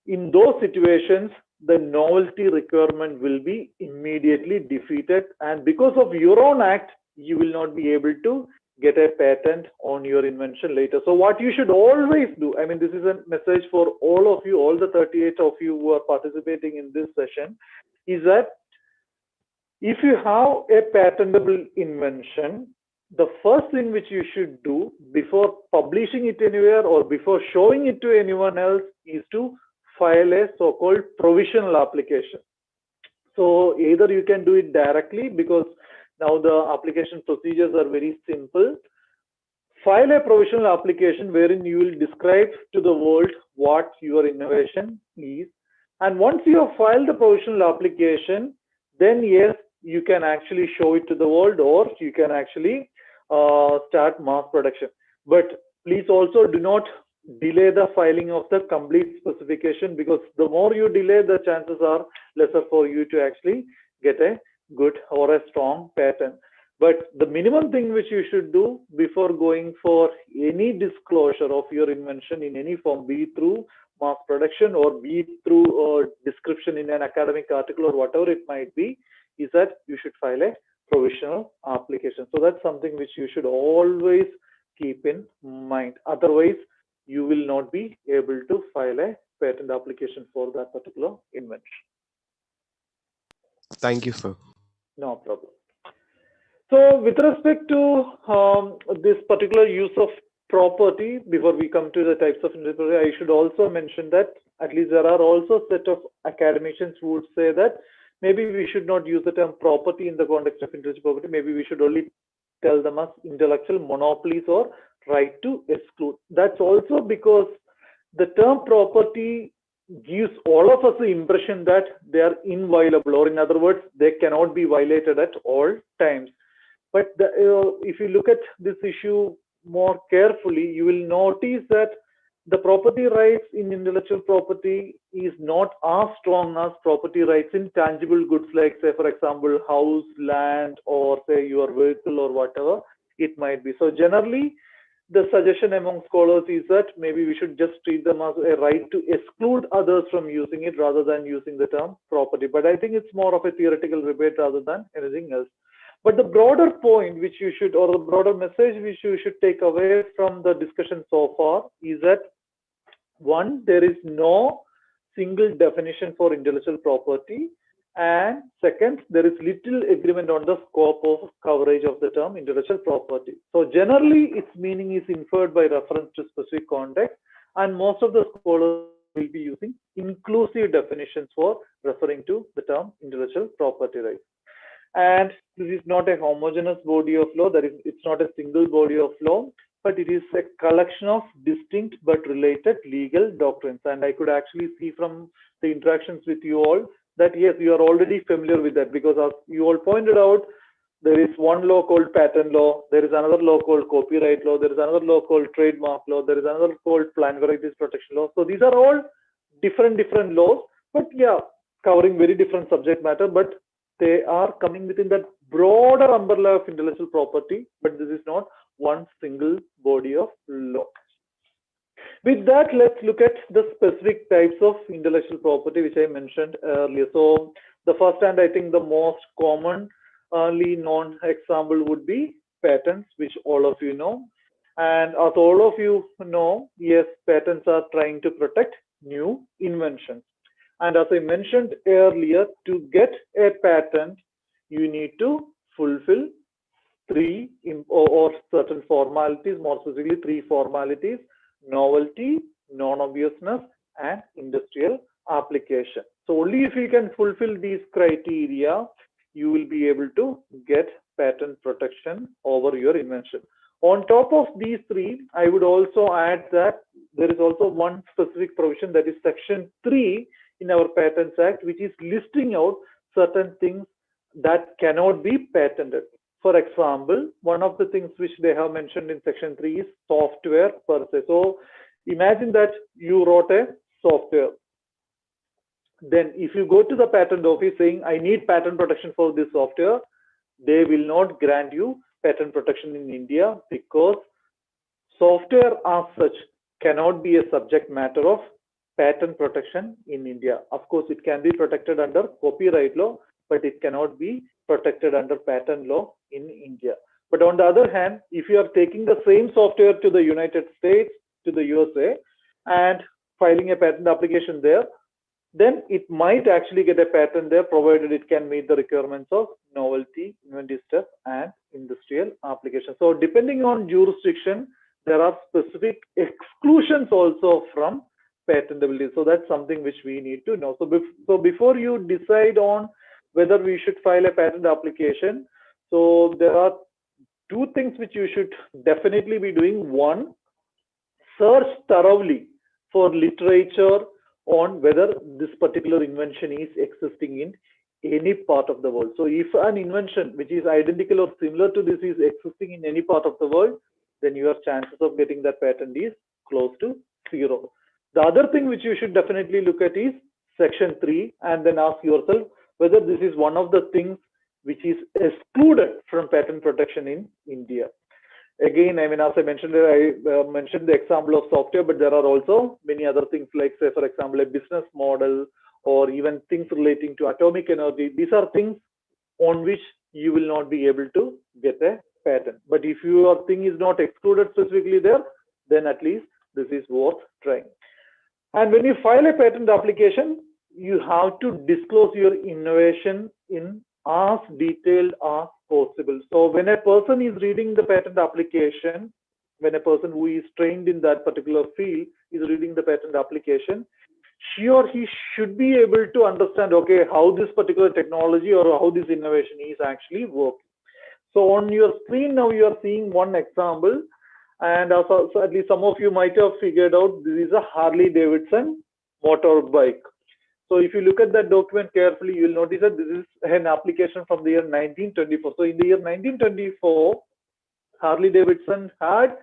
In those situations, the novelty requirement will be immediately defeated, and because of your own act, you will not be able to get a patent on your invention later. So what you should always do, I mean, this is a message for all of you, all the 38 of you who are participating in this session, is that if you have a patentable invention, the first thing which you should do before publishing it anywhere or before showing it to anyone else is to file a so-called provisional application. So either you can do it directly, because now the application procedures are very simple. File a provisional application wherein you will describe to the world what your innovation is. And once you have filed the provisional application, then yes, you can actually show it to the world, or you can actually start mass production. But please also do not delay the filing of the complete specification, because the more you delay, the chances are lesser for you to actually get a good or a strong patent. But the minimum thing which you should do before going for any disclosure of your invention in any form, be it through mass production or be it through description in an academic article or whatever it might be, is that you should file a provisional application. So that's something which you should always keep in mind. Otherwise, you will not be able to file a patent application for that particular invention. Thank you, sir. No problem. So with respect to this particular use of property, before we come to the types of intellectual property, I should also mention that at least there are also a set of academicians who would say that maybe we should not use the term property in the context of intellectual property. Maybe we should only tell them as intellectual monopolies or right to exclude. That's also because the term property gives all of us the impression that they are inviolable, or in other words, they cannot be violated at all times. But if you look at this issue more carefully, you will notice that the property rights in intellectual property is not as strong as property rights in tangible goods, like say, for example, house, land, or say your vehicle or whatever it might be. So generally, the suggestion among scholars is that maybe we should just treat them as a right to exclude others from using it rather than using the term property. But I think it's more of a theoretical debate rather than anything else. But the broader point which you should, or the broader message which you should take away from the discussion so far is that, one, there is no single definition for intellectual property, and second, there is little agreement on the scope of coverage of the term intellectual property. So generally, its meaning is inferred by reference to specific context, and most of the scholars will be using inclusive definitions for referring to the term intellectual property rights. And this is not a homogeneous body of law, that is, it's not a single body of law, but it is a collection of distinct but related legal doctrines. And I could actually see from the interactions with you all that yes, you are already familiar with that, because as you all pointed out, there is one law called patent law, there is another law called copyright law, there is another law called trademark law, there is another called plant varieties protection law. So these are all different laws, but yeah, covering very different subject matter, but they are coming within that broader umbrella of intellectual property, but this is not one single body of law. With that, let's look at the specific types of intellectual property which I mentioned earlier. So the first, and I think the most commonly known example would be patents, which all of you know. And as all of you know, yes, patents are trying to protect new inventions. And as I mentioned earlier, to get a patent, you need to fulfill three or certain formalities, more specifically three formalities: novelty, non-obviousness, and industrial application. So only if you can fulfill these criteria, you will be able to get patent protection over your invention. On top of these three, I would also add that there is also one specific provision, that is Section 3 in our Patents Act, which is listing out certain things that cannot be patented. For example, one of the things which they have mentioned in Section 3 is software per se. So imagine that you wrote a software. Then if you go to the patent office saying, I need patent protection for this software, they will not grant you patent protection in India, because software as such cannot be a subject matter of patent protection in India. Of course, it can be protected under copyright law, but it cannot be protected under patent law in India. But on the other hand, if you are taking the same software to the United States, to the USA, and filing a patent application there, then it might actually get a patent there, provided it can meet the requirements of novelty, inventive step, and industrial application. So depending on jurisdiction, there are specific exclusions also from patentability. So that's something which we need to know. So before you decide on whether we should file a patent application, so there are two things which you should definitely be doing. One, search thoroughly for literature on whether this particular invention is existing in any part of the world. So if an invention which is identical or similar to this is existing in any part of the world, then your chances of getting that patent is close to 0. The other thing which you should definitely look at is Section 3, and then ask yourself whether this is one of the things which is excluded from patent protection in India. Again, I mean, as I mentioned, I mentioned the example of software, but there are also many other things like, say, for example, a business model, or even things relating to atomic energy. These are things on which you will not be able to get a patent. But if your thing is not excluded specifically there, then at least this is worth trying. And when you file a patent application, you have to disclose your innovation in as detailed as possible. So when a person is reading the patent application, when a person who is trained in that particular field is reading the patent application, she or he should be able to understand, okay, how this particular technology or how this innovation is actually working. So on your screen now you are seeing one example, and also, so at least some of you might have figured out this is a Harley Davidson motorbike. So if you look at that document carefully, you will notice that this is an application from the year 1924. So in the year 1924, Harley Davidson had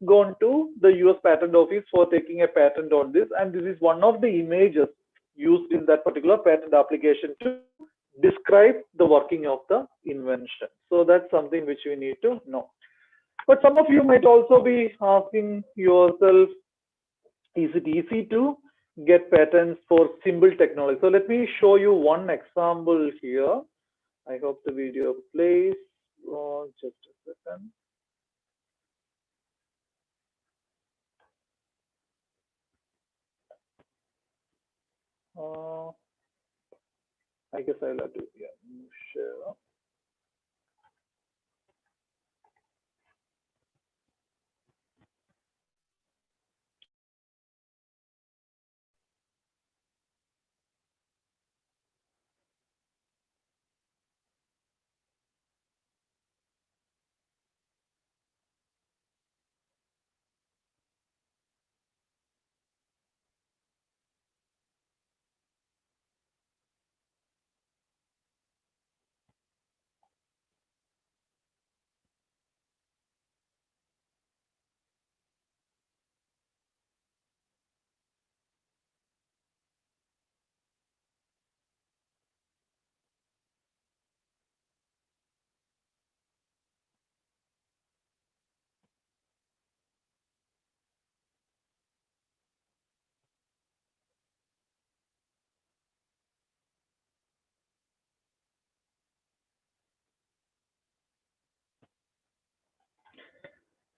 gone to the US Patent Office for taking a patent on this, and this is one of the images used in that particular patent application to describe the working of the invention. So that's something which you need to know. But some of you might also be asking yourself, is it easy to get patents for simple technology? So let me show you one example here. I hope the video plays. Just a second. I guess I'll have to share.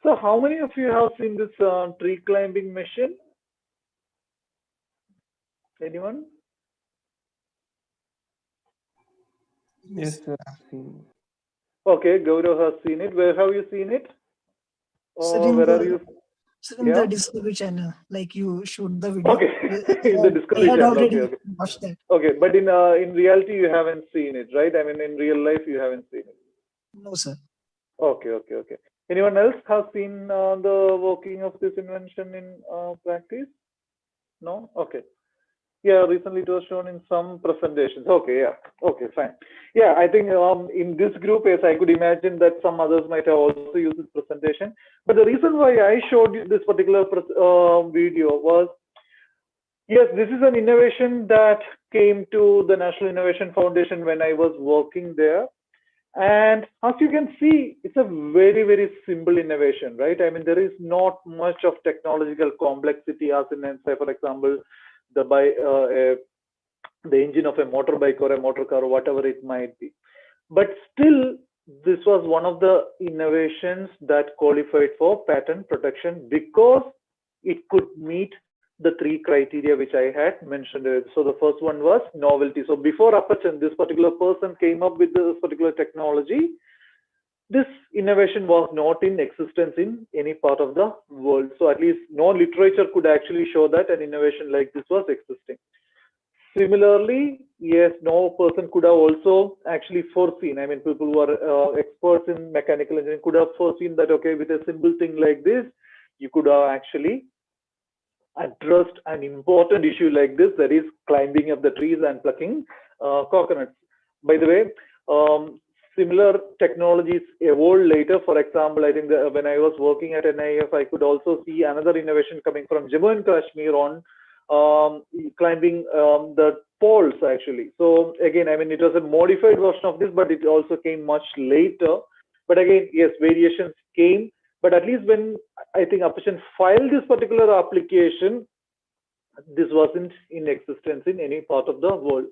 So how many of you have seen this tree climbing machine? Anyone? Yes, sir, I've seen. Okay, Gaurav has seen it. Where have you seen it? Sir, Or in where are the you? So in the Discovery Channel, like you showed the video. Okay, in the Discovery I had Channel. already Okay. watched that. Okay, but in reality, you haven't seen it, right? I mean, in real life, you haven't seen it. No, sir. Okay. Anyone else has seen the working of this invention in practice? No? Okay. Yeah, recently it was shown in some presentations. Okay, yeah. Okay, fine. Yeah, I think in this group, yes, I could imagine that some others might have also used this presentation. But the reason why I showed you this particular video was, yes, this is an innovation that came to the National Innovation Foundation when I was working there. And as you can see, it's a very, very simple innovation, right? I mean, there is not much of technological complexity as in, say, for example, the engine of a motorbike or a motor car or whatever it might be. But still, this was one of the innovations that qualified for patent protection because it could meet the three criteria which I had mentioned earlier. So the first one was novelty. So before Appachan, this particular person came up with this particular technology, this innovation was not in existence in any part of the world. So at least no literature could actually show that an innovation like this was existing. Similarly, yes, no person could have also actually foreseen. I mean, people who are experts in mechanical engineering could have foreseen that, okay, with a simple thing like this, you could have actually addressed an important issue like this, that is climbing up the trees and plucking coconuts. By the way, similar technologies evolved later. For example, I think that when I was working at NIF, I could also see another innovation coming from Jammu and Kashmir on climbing the poles actually. So again, I mean, it was a modified version of this, but it also came much later. But again, yes, variations came. But at least when I think Appachan filed this particular application, this wasn't in existence in any part of the world.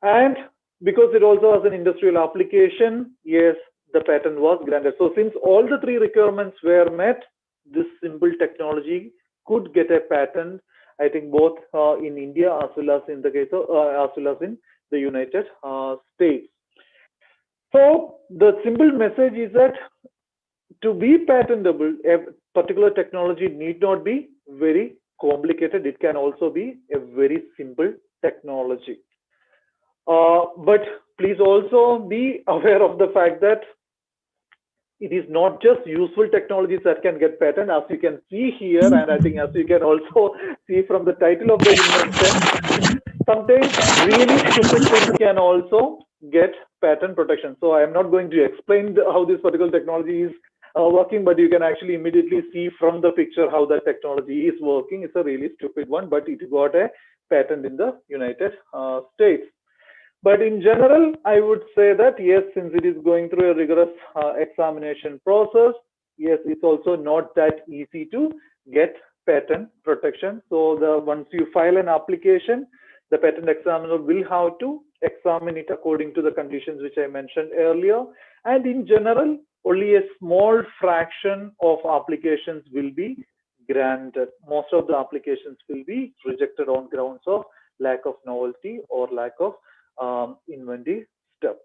And because it also has an industrial application, yes, the patent was granted. So since all the three requirements were met, this simple technology could get a patent, I think both in India as well as in the case of, as well as in the United States. So the simple message is that to be patentable, a particular technology need not be very complicated. It can also be a very simple technology. But please also be aware of the fact that it is not just useful technologies that can get patent, as you can see here, and I think as you can also see from the title of the invention, sometimes really stupid things can also get patent protection. So I am not going to explain how this particular technology is working, but you can actually immediately see from the picture how the technology is working. It's a really stupid one, but it got a patent in the United States. But in general, I would say that yes, since it is going through a rigorous examination process, yes, it's also not that easy to get patent protection. So once you file an application, the patent examiner will have to examine it according to the conditions which I mentioned earlier. And in general, only a small fraction of applications will be granted. Most of the applications will be rejected on grounds of lack of novelty or lack of inventive step.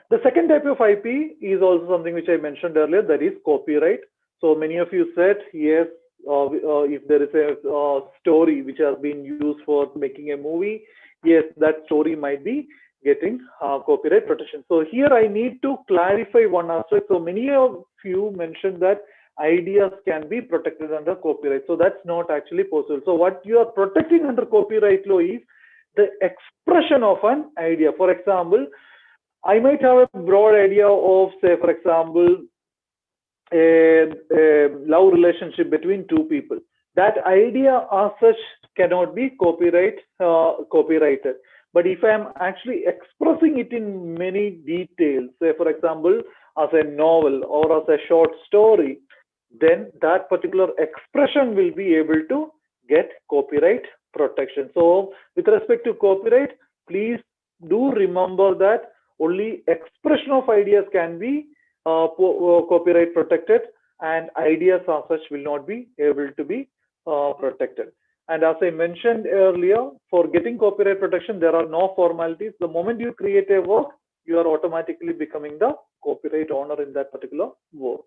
The second type of IP is also something which I mentioned earlier, that is copyright. So many of you said, yes, if there is a story which has been used for making a movie, yes, that story might be getting copyright protection. So here I need to clarify one aspect. So many of you mentioned that ideas can be protected under copyright. So that's not actually possible. So what you are protecting under copyright law is the expression of an idea. For example, I might have a broad idea of, say, for example, a love relationship between two people. That idea as such cannot be copyrighted. But if I am actually expressing it in many details, say, for example, as a novel or as a short story, then that particular expression will be able to get copyright protection. So with respect to copyright, please do remember that only expression of ideas can be copyright protected, and ideas as such will not be able to be protected. And as I mentioned earlier, for getting copyright protection, there are no formalities. The moment you create a work, you are automatically becoming the copyright owner in that particular work.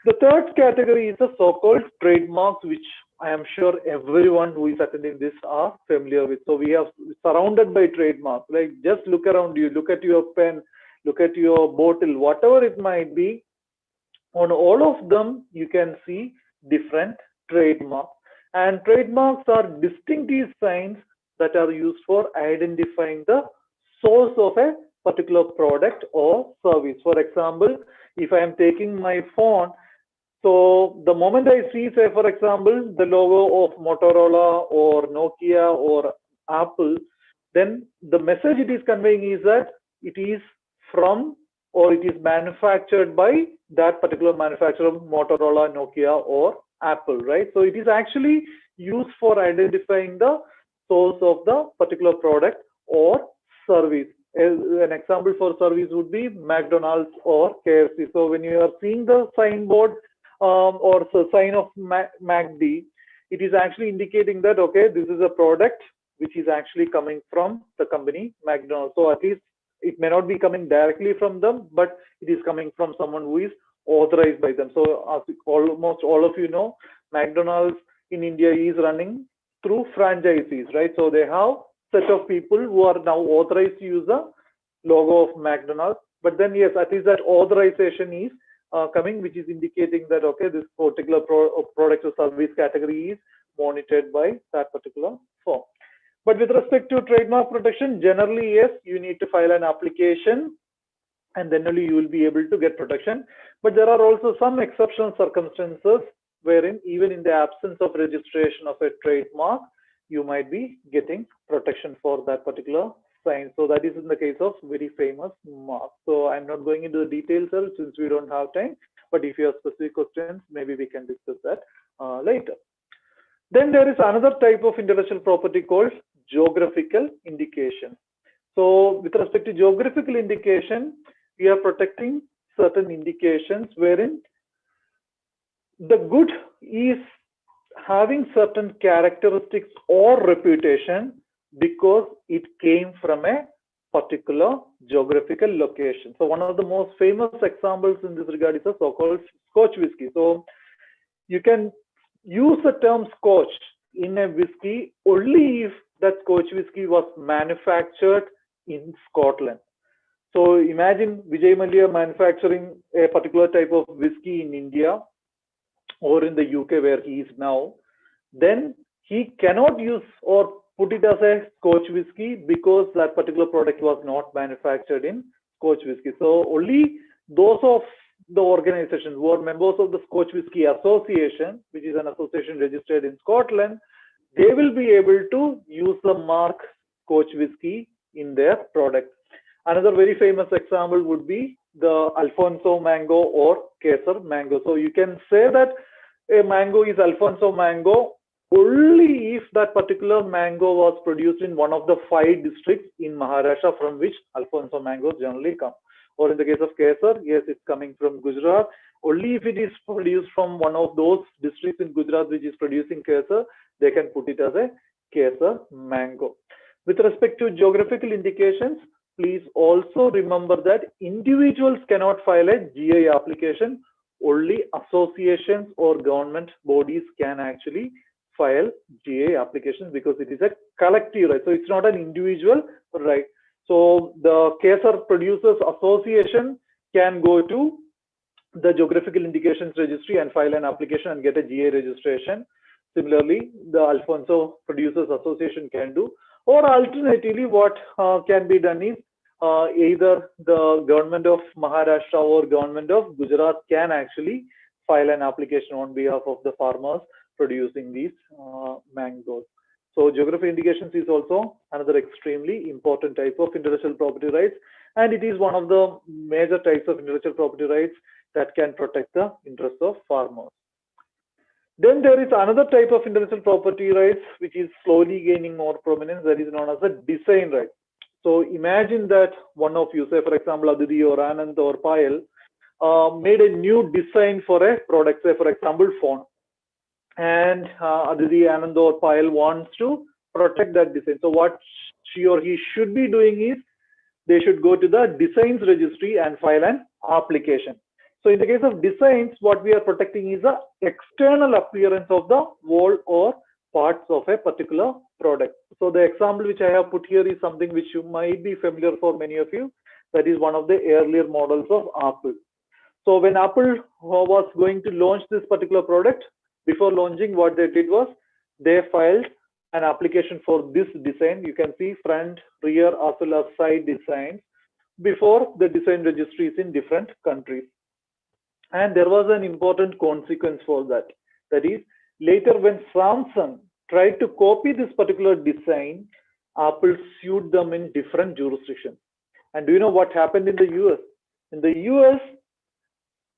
The third category is the so-called trademarks, which I am sure everyone who is attending this are familiar with. So we are surrounded by trademarks. Like just look around you, look at your pen, look at your bottle, whatever it might be. On all of them, you can see different trademarks. And trademarks are distinctive signs that are used for identifying the source of a particular product or service. For example, if I am taking my phone, so the moment I see, say, for example, the logo of Motorola or Nokia or Apple, then the message it is conveying is that it is from or it is manufactured by that particular manufacturer, Motorola, Nokia, or Apple, right? So it is actually used for identifying the source of the particular product or service. An example for service would be McDonald's or KFC. So when you are seeing the signboard or the sign of MACD, it is actually indicating that, okay, this is a product which is actually coming from the company McDonald's. So at least it may not be coming directly from them, but it is coming from someone who is authorized by them. So as almost all of you know, McDonald's in India is running through franchisees, right? So they have set of people who are now authorized to use the logo of McDonald's. But then yes, at least that authorization is coming, which is indicating that, okay, this particular product or service category is monitored by that particular firm. But with respect to trademark protection, generally, yes, you need to file an application and then only you will be able to get protection. But there are also some exceptional circumstances wherein even in the absence of registration of a trademark, you might be getting protection for that particular sign. So that is in the case of very famous mark. So I'm not going into the details since we don't have time, but if you have specific questions, maybe we can discuss that later. Then there is another type of intellectual property called geographical indication. So with respect to geographical indication, we are protecting certain indications wherein the good is having certain characteristics or reputation because it came from a particular geographical location. So one of the most famous examples in this regard is the so-called Scotch whiskey. So you can use the term Scotch in a whiskey only if that Scotch whiskey was manufactured in Scotland. So imagine Vijay Mallya manufacturing a particular type of whiskey in India or in the UK where he is now, then he cannot use or put it as a Scotch whiskey because that particular product was not manufactured in Scotch whiskey. So only those of the organization who are members of the Scotch Whisky Association, which is an association registered in Scotland, they will be able to use the mark Scotch Whisky in their product. Another very famous example would be the Alfonso mango or Kesar mango. So you can say that a mango is Alfonso mango only if that particular mango was produced in one of the 5 districts in Maharashtra from which Alfonso mangoes generally come. Or in the case of Kesar, yes, it's coming from Gujarat. Only if it is produced from one of those districts in Gujarat which is producing Kesar, they can put it as a Kesar mango. With respect to geographical indications, please also remember that individuals cannot file a GI application. Only associations or government bodies can actually file GI applications because it is a collective right. So it's not an individual right. So the Kesar Producers Association can go to the Geographical Indications Registry and file an application and get a GI registration. Similarly, the Alfonso Producers Association can do. Or alternatively, what can be done is either the government of Maharashtra or government of Gujarat can actually file an application on behalf of the farmers producing these mangoes. So geographic indications is also another extremely important type of intellectual property rights, and it is one of the major types of intellectual property rights that can protect the interests of farmers. Then there is another type of intellectual property rights which is slowly gaining more prominence, that is known as a design right. So imagine that one of you, say for example Aditi or Anand or Payal, made a new design for a product, say for example phone. And Aditi, Anand or Payal wants to protect that design. So what she or he should be doing is they should go to the designs registry and file an application. So in the case of designs, what we are protecting is the external appearance of the wall or parts of a particular product. So the example which I have put here is something which you might be familiar for many of you. That is one of the earlier models of Apple. So when Apple was going to launch this particular product, before launching, what they did was they filed an application for this design. You can see front, rear, as well as side designs before the design registries in different countries. And there was an important consequence for that. That is, later when Samsung tried to copy this particular design, Apple sued them in different jurisdictions. And do you know what happened in the US? In the US,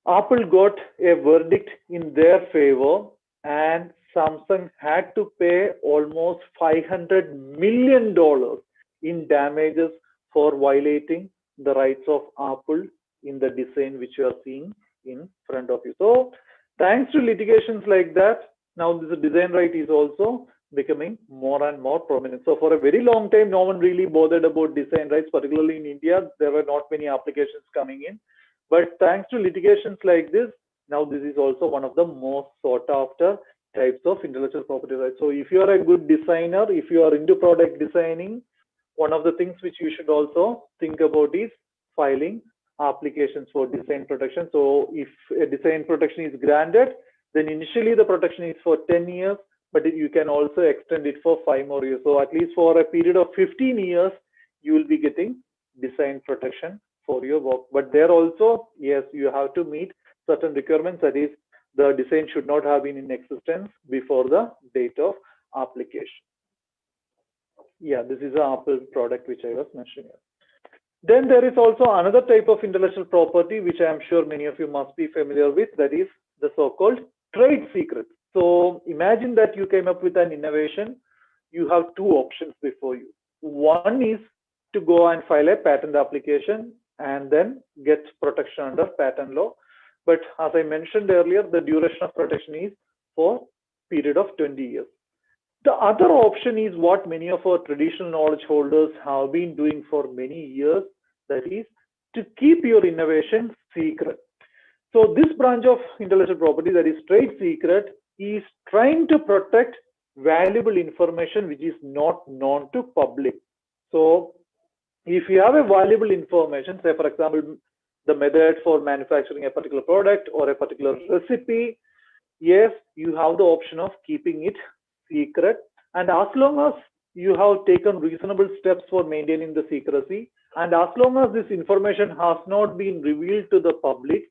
Apple got a verdict in their favor, and Samsung had to pay almost $500 million in damages for violating the rights of Apple in the design which you are seeing in front of you. So thanks to litigations like that, now this design right is also becoming more and more prominent. So for a very long time, no one really bothered about design rights, particularly in India. There were not many applications coming in. But thanks to litigations like this, now this is also one of the most sought after types of intellectual property rights. So if you are a good designer, if you are into product designing, one of the things which you should also think about is filing applications for design protection. So if a design protection is granted, then initially the protection is for 10 years, but you can also extend it for 5 more years. So at least for a period of 15 years, you will be getting design protection for your work. But there also, yes, you have to meet certain requirements. That is, the design should not have been in existence before the date of application. Yeah, this is an Apple product which I was mentioning. Then there is also another type of intellectual property which I am sure many of you must be familiar with. That is the so-called trade secrets. So imagine that you came up with an innovation. You have 2 options before you. One is to go and file a patent application and then get protection under patent law. But as I mentioned earlier, the duration of protection is for a period of 20 years. The other option is what many of our traditional knowledge holders have been doing for many years, that is to keep your innovation secret. So this branch of intellectual property, that is trade secret, is trying to protect valuable information which is not known to public. So if you have a valuable information, say for example, the method for manufacturing a particular product or a particular recipe, yes, you have the option of keeping it secret. And as long as you have taken reasonable steps for maintaining the secrecy, and as long as this information has not been revealed to the public,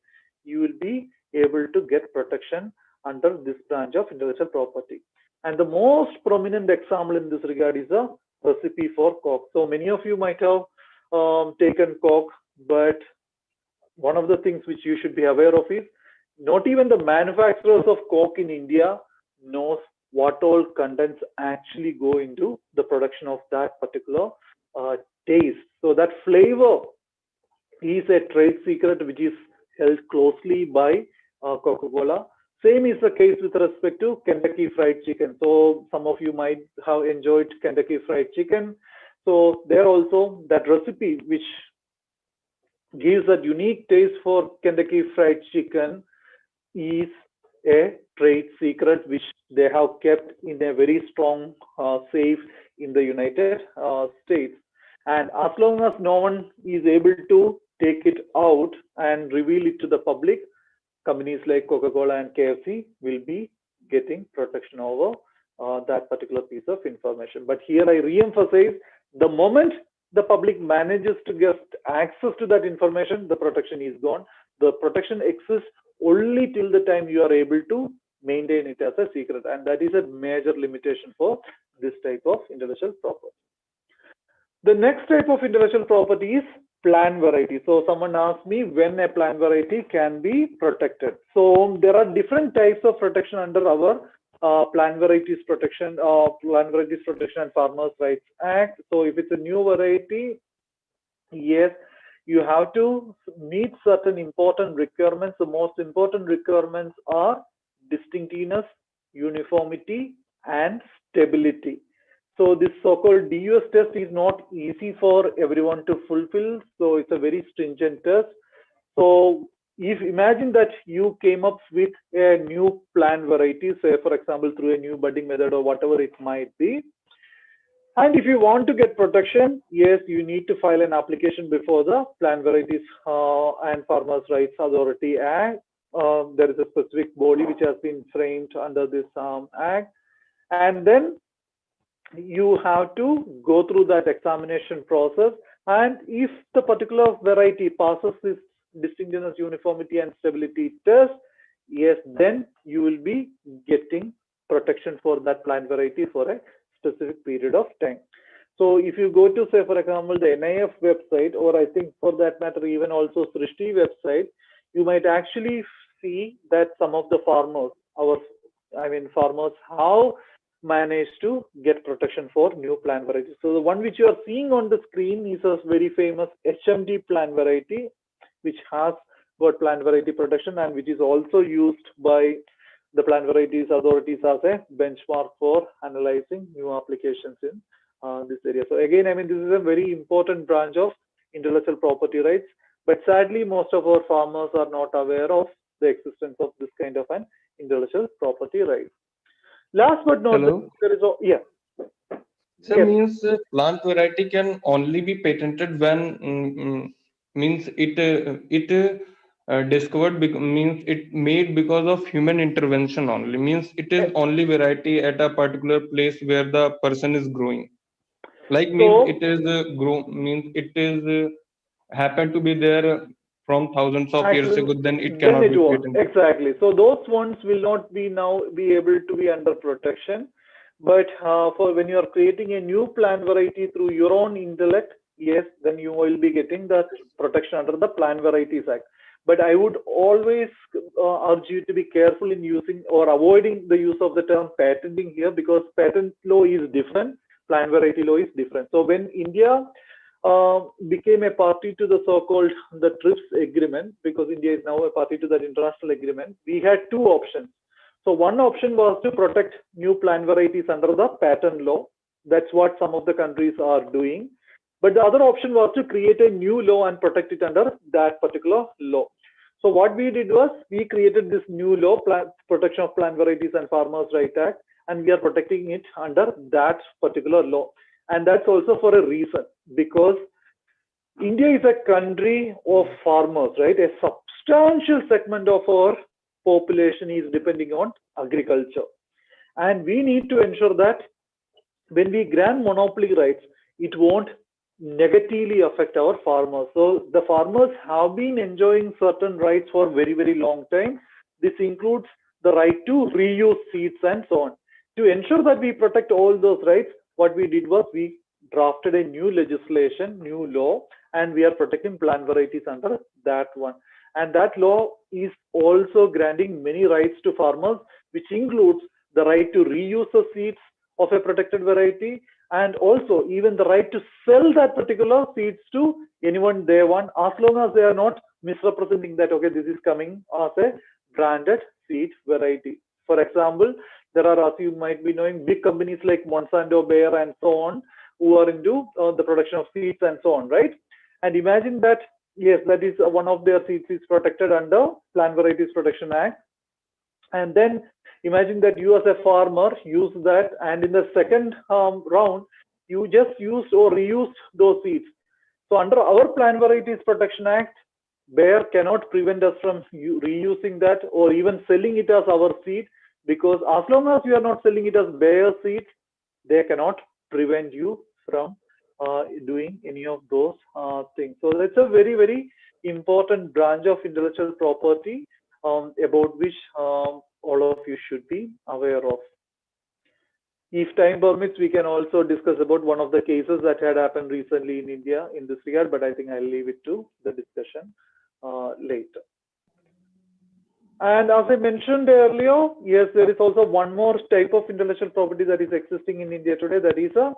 you will be able to get protection under this branch of intellectual property. And the most prominent example in this regard is a recipe for Coke. So many of you might have taken Coke, but one of the things which you should be aware of is not even the manufacturers of Coke in India knows what all contents actually go into the production of that particular taste. So that flavor is a trade secret which is held closely by Coca-Cola. Same is the case with respect to Kentucky Fried Chicken. So some of you might have enjoyed Kentucky Fried Chicken. So there also that recipe which gives a unique taste for Kentucky Fried Chicken is a trade secret which they have kept in a very strong safe in the United States. And as long as no one is able to take it out and reveal it to the public, companies like Coca-Cola and KFC will be getting protection over that particular piece of information. But here I re-emphasize, the moment the public manages to get access to that information, the protection is gone. The protection exists only till the time you are able to maintain it as a secret, and that is a major limitation for this type of intellectual property. The next type of intellectual property is plant variety. So someone asked me when a plant variety can be protected. So there are different types of protection under our Plant Varieties Protection and Farmers' Rights Act. So if it's a new variety, yes, you have to meet certain important requirements. The most important requirements are distinctiveness, uniformity, and stability. So this so-called DUS test is not easy for everyone to fulfill. So it's a very stringent test. So if imagine that you came up with a new plant variety, say for example through a new budding method or whatever it might be, and if you want to get protection, yes, you need to file an application before the Plant Varieties and Farmers' Rights Authority Act. There is a specific body which has been framed under this act, and then you have to go through that examination process. And if the particular variety passes this distinctiveness, uniformity, and stability test, yes, then you will be getting protection for that plant variety for a specific period of time. So if you go to, say, for example, the NIF website, or I think for that matter, even also Srishti website, you might actually see that some of the farmers, farmers have managed to get protection for new plant varieties. So the one which you are seeing on the screen is a very famous HMD plant variety, which has got plant variety protection and which is also used by the plant varieties authorities as a benchmark for analyzing new applications in this area. So again, this is a very important branch of intellectual property rights, but sadly, most of our farmers are not aware of the existence of this kind of an intellectual property right. Last but not least, there is So means plant variety can only be patented when means it discovered means it made because of human intervention only, means it is only variety at a particular place where the person is growing, like means it is means it is happened to be there from thousands of years ago, then it cannot be patented. Exactly. So those ones will not be now be able to be under protection. But for when you are creating a new plant variety through your own intellect, yes, then you will be getting that protection under the Plant Varieties Act. But I would always urge you to be careful in using or avoiding the use of the term patenting here, because patent law is different, plant variety law is different. So when India became a party to the so-called the TRIPS agreement, because India is now a party to that international agreement, we had two options. So one option was to protect new plant varieties under the patent law. That's what some of the countries are doing. But the other option was to create a new law and protect it under that particular law. So what we did was we created this new law, Protection of Plant Varieties and Farmers' Rights Act, and we are protecting it under that particular law. And that's also for a reason, because India is a country of farmers, right? A substantial segment of our population is depending on agriculture. And we need to ensure that when we grant monopoly rights, it won't negatively affect our farmers. So the farmers have been enjoying certain rights for a very, very long time. This includes the right to reuse seeds and so on. To ensure that we protect all those rights, what we did was we drafted a new legislation, new law, and we are protecting plant varieties under that one. And that law is also granting many rights to farmers, which includes the right to reuse the seeds of a protected variety, and also even the right to sell that particular seeds to anyone they want, as long as they are not misrepresenting that, okay, this is coming as a branded seed variety. For example, there are, as you might be knowing, big companies like Monsanto, Bayer, and so on, who are into the production of seeds and so on, right? And imagine that, yes, that is one of their seeds is protected under Plant Varieties Protection Act. And then imagine that you as a farmer use that, and in the second round, you just used or reused those seeds. So under our Plant Varieties Protection Act, Bayer cannot prevent us from reusing that or even selling it as our seed, because as long as you are not selling it as Bayer seeds, they cannot prevent you from doing any of those things. So that's a very, very important branch of intellectual property about which all of you should be aware of. If time permits, we can also discuss about one of the cases that had happened recently in India in this regard, but I think I'll leave it to the discussion later. And as I mentioned earlier, yes, there is also one more type of intellectual property that is existing in India today, that is a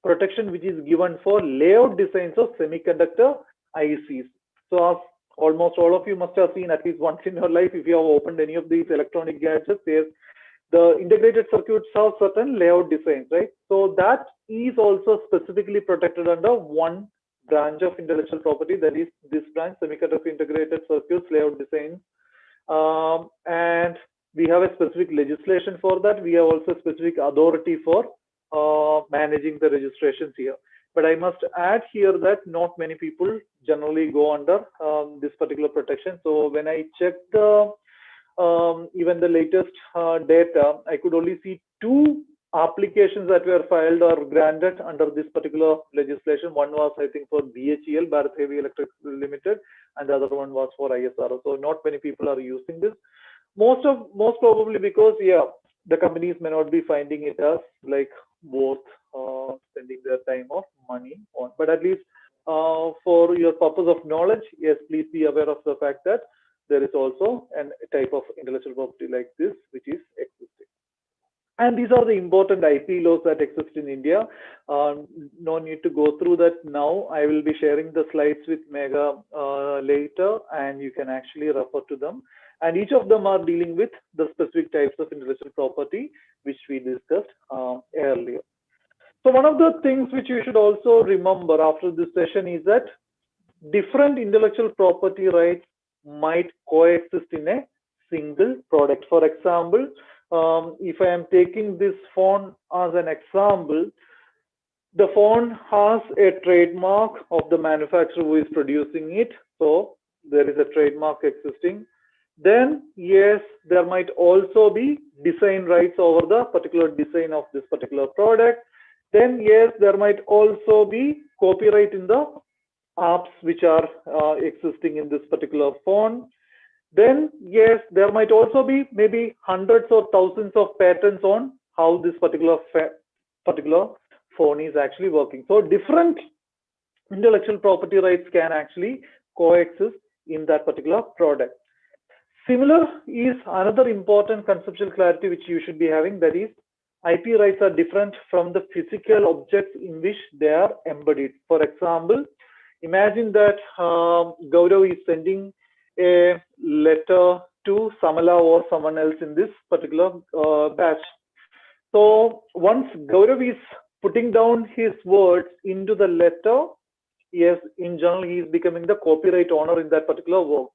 protection which is given for layout designs of semiconductor ICs. So as almost all of you must have seen at least once in your life, if you have opened any of these electronic gadgets, the integrated circuits have certain layout designs, right? So that is also specifically protected under one branch of intellectual property, that is this branch, semiconductor integrated circuits layout design. And we have a specific legislation for that. We have also a specific authority for managing the registrations here. But I must add here that not many people generally go under this particular protection. So when I checked the even the latest data, I could only see 2 applications that were filed or granted under this particular legislation. One was, I think, for BHEL, Bharat Heavy Electric Limited, and the other one was for ISRO. So not many people are using this. Most probably because, yeah, the companies may not be finding it as like worth spending their time or money on. But at least for your purpose of knowledge, yes, please be aware of the fact that there is also a type of intellectual property like this which is existing. And these are the important IP laws that exist in India. No need to go through that now. I will be sharing the slides with Megha later, and you can actually refer to them. And each of them are dealing with the specific types of intellectual property which we discussed earlier. So one of the things which you should also remember after this session is that different intellectual property rights might coexist in a single product. For example, if I am taking this phone as an example, the phone has a trademark of the manufacturer who is producing it. So there is a trademark existing. Then, yes, there might also be design rights over the particular design of this particular product. Then, yes, there might also be copyright in the apps which are existing in this particular phone. Then, yes, there might also be maybe hundreds or thousands of patents on how this particular phone is actually working. So different intellectual property rights can actually coexist in that particular product. Similar is another important conceptual clarity which you should be having, that is IP rights are different from the physical objects in which they are embodied. For example, imagine that Gaurav is sending a letter to Samala or someone else in this particular batch. So once Gaurav is putting down his words into the letter, yes, in general, he is becoming the copyright owner in that particular work.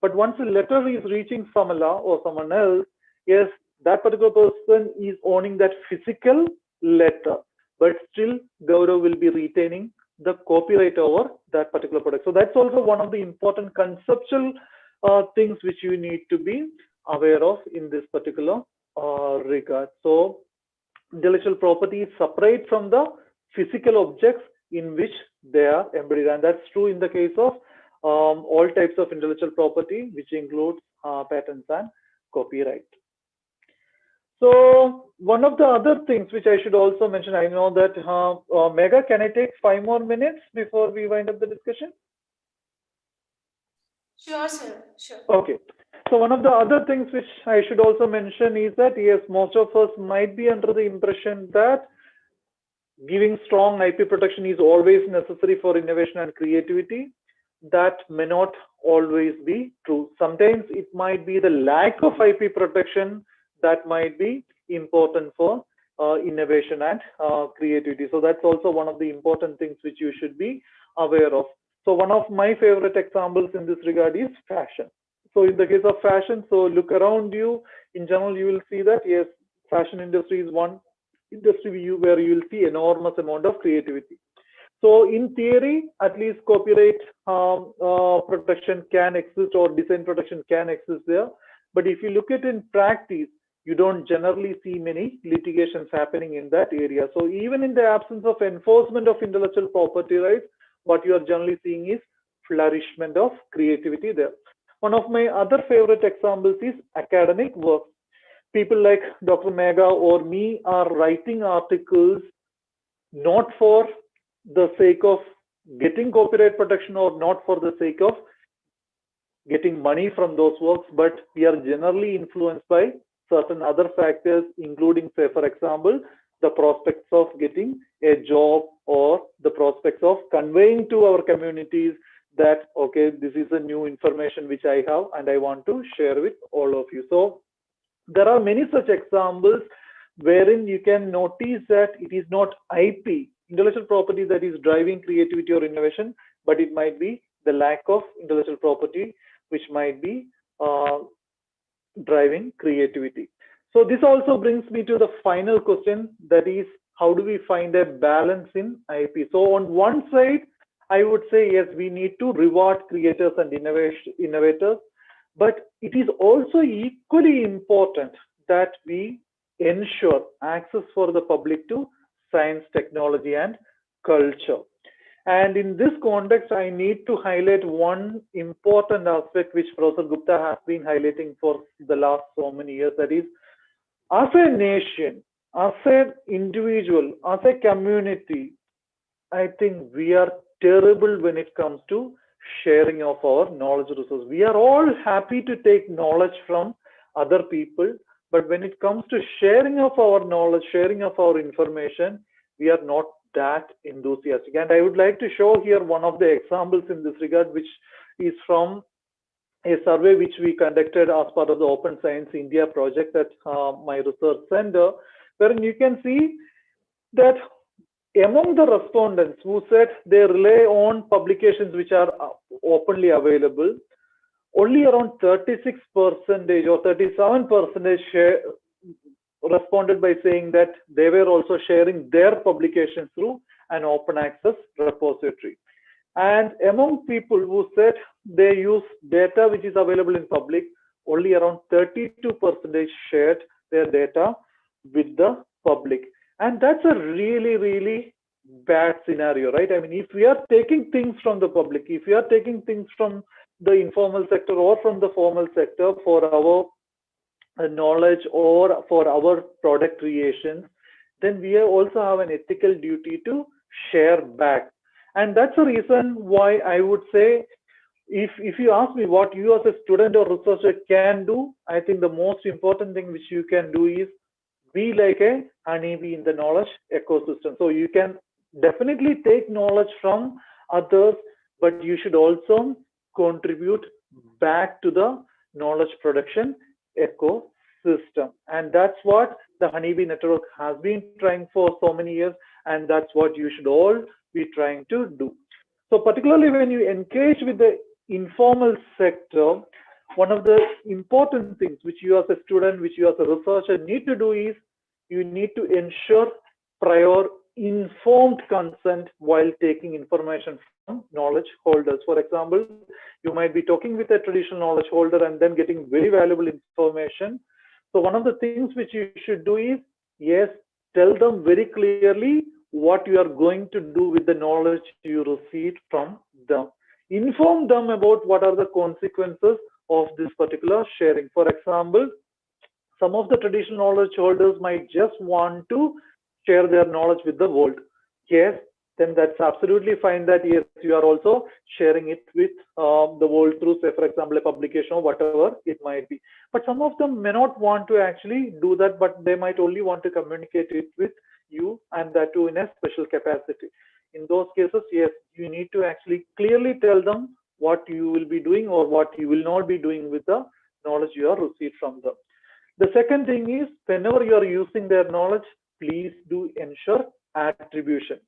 But once the letter is reaching Samala or someone else, yes, that particular person is owning that physical letter, but still Gaurav will be retaining the copyright over that particular product. So that's also one of the important conceptual things which you need to be aware of in this particular regard. So intellectual property is separate from the physical objects in which they are embodied, and that's true in the case of all types of intellectual property, which includes patents and copyright. So one of the other things which I should also mention, I know that Megha, can I take 5 more minutes before we wind up the discussion? Sure, sir. Sure. Okay. So one of the other things which I should also mention is that, yes, most of us might be under the impression that giving strong IP protection is always necessary for innovation and creativity. That may not always be true. Sometimes it might be the lack of IP protection that might be important for innovation and creativity. So that's also one of the important things which you should be aware of. So one of my favorite examples in this regard is fashion. So in the case of fashion, so look around you. In general, you will see that, yes, fashion industry is one industry where you will see enormous amount of creativity. So in theory, at least copyright protection can exist or design protection can exist there. But if you look at it in practice, you don't generally see many litigations happening in that area. So even in the absence of enforcement of intellectual property rights, what you are generally seeing is flourishment of creativity there. One of my other favorite examples is academic work. People like Dr. Megha or me are writing articles not for the sake of getting copyright protection or not for the sake of getting money from those works, but we are generally influenced by certain other factors, including, say, for example, the prospects of getting a job or the prospects of conveying to our communities that, okay, this is a new information which I have and I want to share with all of you. So there are many such examples wherein you can notice that it is not IP intellectual property that is driving creativity or innovation, but it might be the lack of intellectual property which might be driving creativity. So this also brings me to the final question, that is, how do we find a balance in IP? So on one side, I would say, yes, we need to reward creators and innovators, but it is also equally important that we ensure access for the public to science, technology, and culture. And in this context, I need to highlight one important aspect which Professor Gupta has been highlighting for the last so many years, that is, as a nation, as an individual, as a community, I think we are terrible when it comes to sharing of our knowledge resources. We are all happy to take knowledge from other people, but when it comes to sharing of our knowledge, sharing of our information, we are not that enthusiastic. And I would like to show here one of the examples in this regard, which is from a survey which we conducted as part of the Open Science India project at my research center, wherein you can see that among the respondents who said they rely on publications which are openly available, only around 36% or 37% responded by saying that they were also sharing their publications through an open access repository. And among people who said they use data which is available in public, only around 32% shared their data with the public. And that's a really, really bad scenario, right? I mean, if we are taking things from the public, if we are taking things from the informal sector or from the formal sector for our knowledge or for our product creation, then we also have an ethical duty to share back. And that's the reason why I would say, if you ask me what you as a student or researcher can do, I think the most important thing which you can do is be like a honeybee in the knowledge ecosystem. So you can definitely take knowledge from others, but you should also contribute back to the knowledge production ecosystem. And that's what the Honeybee Network has been trying for so many years, and that's what you should all be trying to do. So particularly when you engage with the informal sector, one of the important things which you as a student, which you as a researcher need to do is you need to ensure prior informed consent while taking information from knowledge holders. For example, you might be talking with a traditional knowledge holder and then getting very valuable information. So one of the things which you should do is, yes, tell them very clearly what you are going to do with the knowledge you received from them. Inform them about what are the consequences of this particular sharing. For example, some of the traditional knowledge holders might just want to share their knowledge with the world. Yes, then that's absolutely fine that yes, you are also sharing it with the world through, say, for example, a publication or whatever it might be. But some of them may not want to actually do that, but they might only want to communicate it with you, and that too in a special capacity. In those cases, yes, you need to actually clearly tell them what you will be doing or what you will not be doing with the knowledge you have received from them. The second thing is, whenever you are using their knowledge, please do ensure attribution.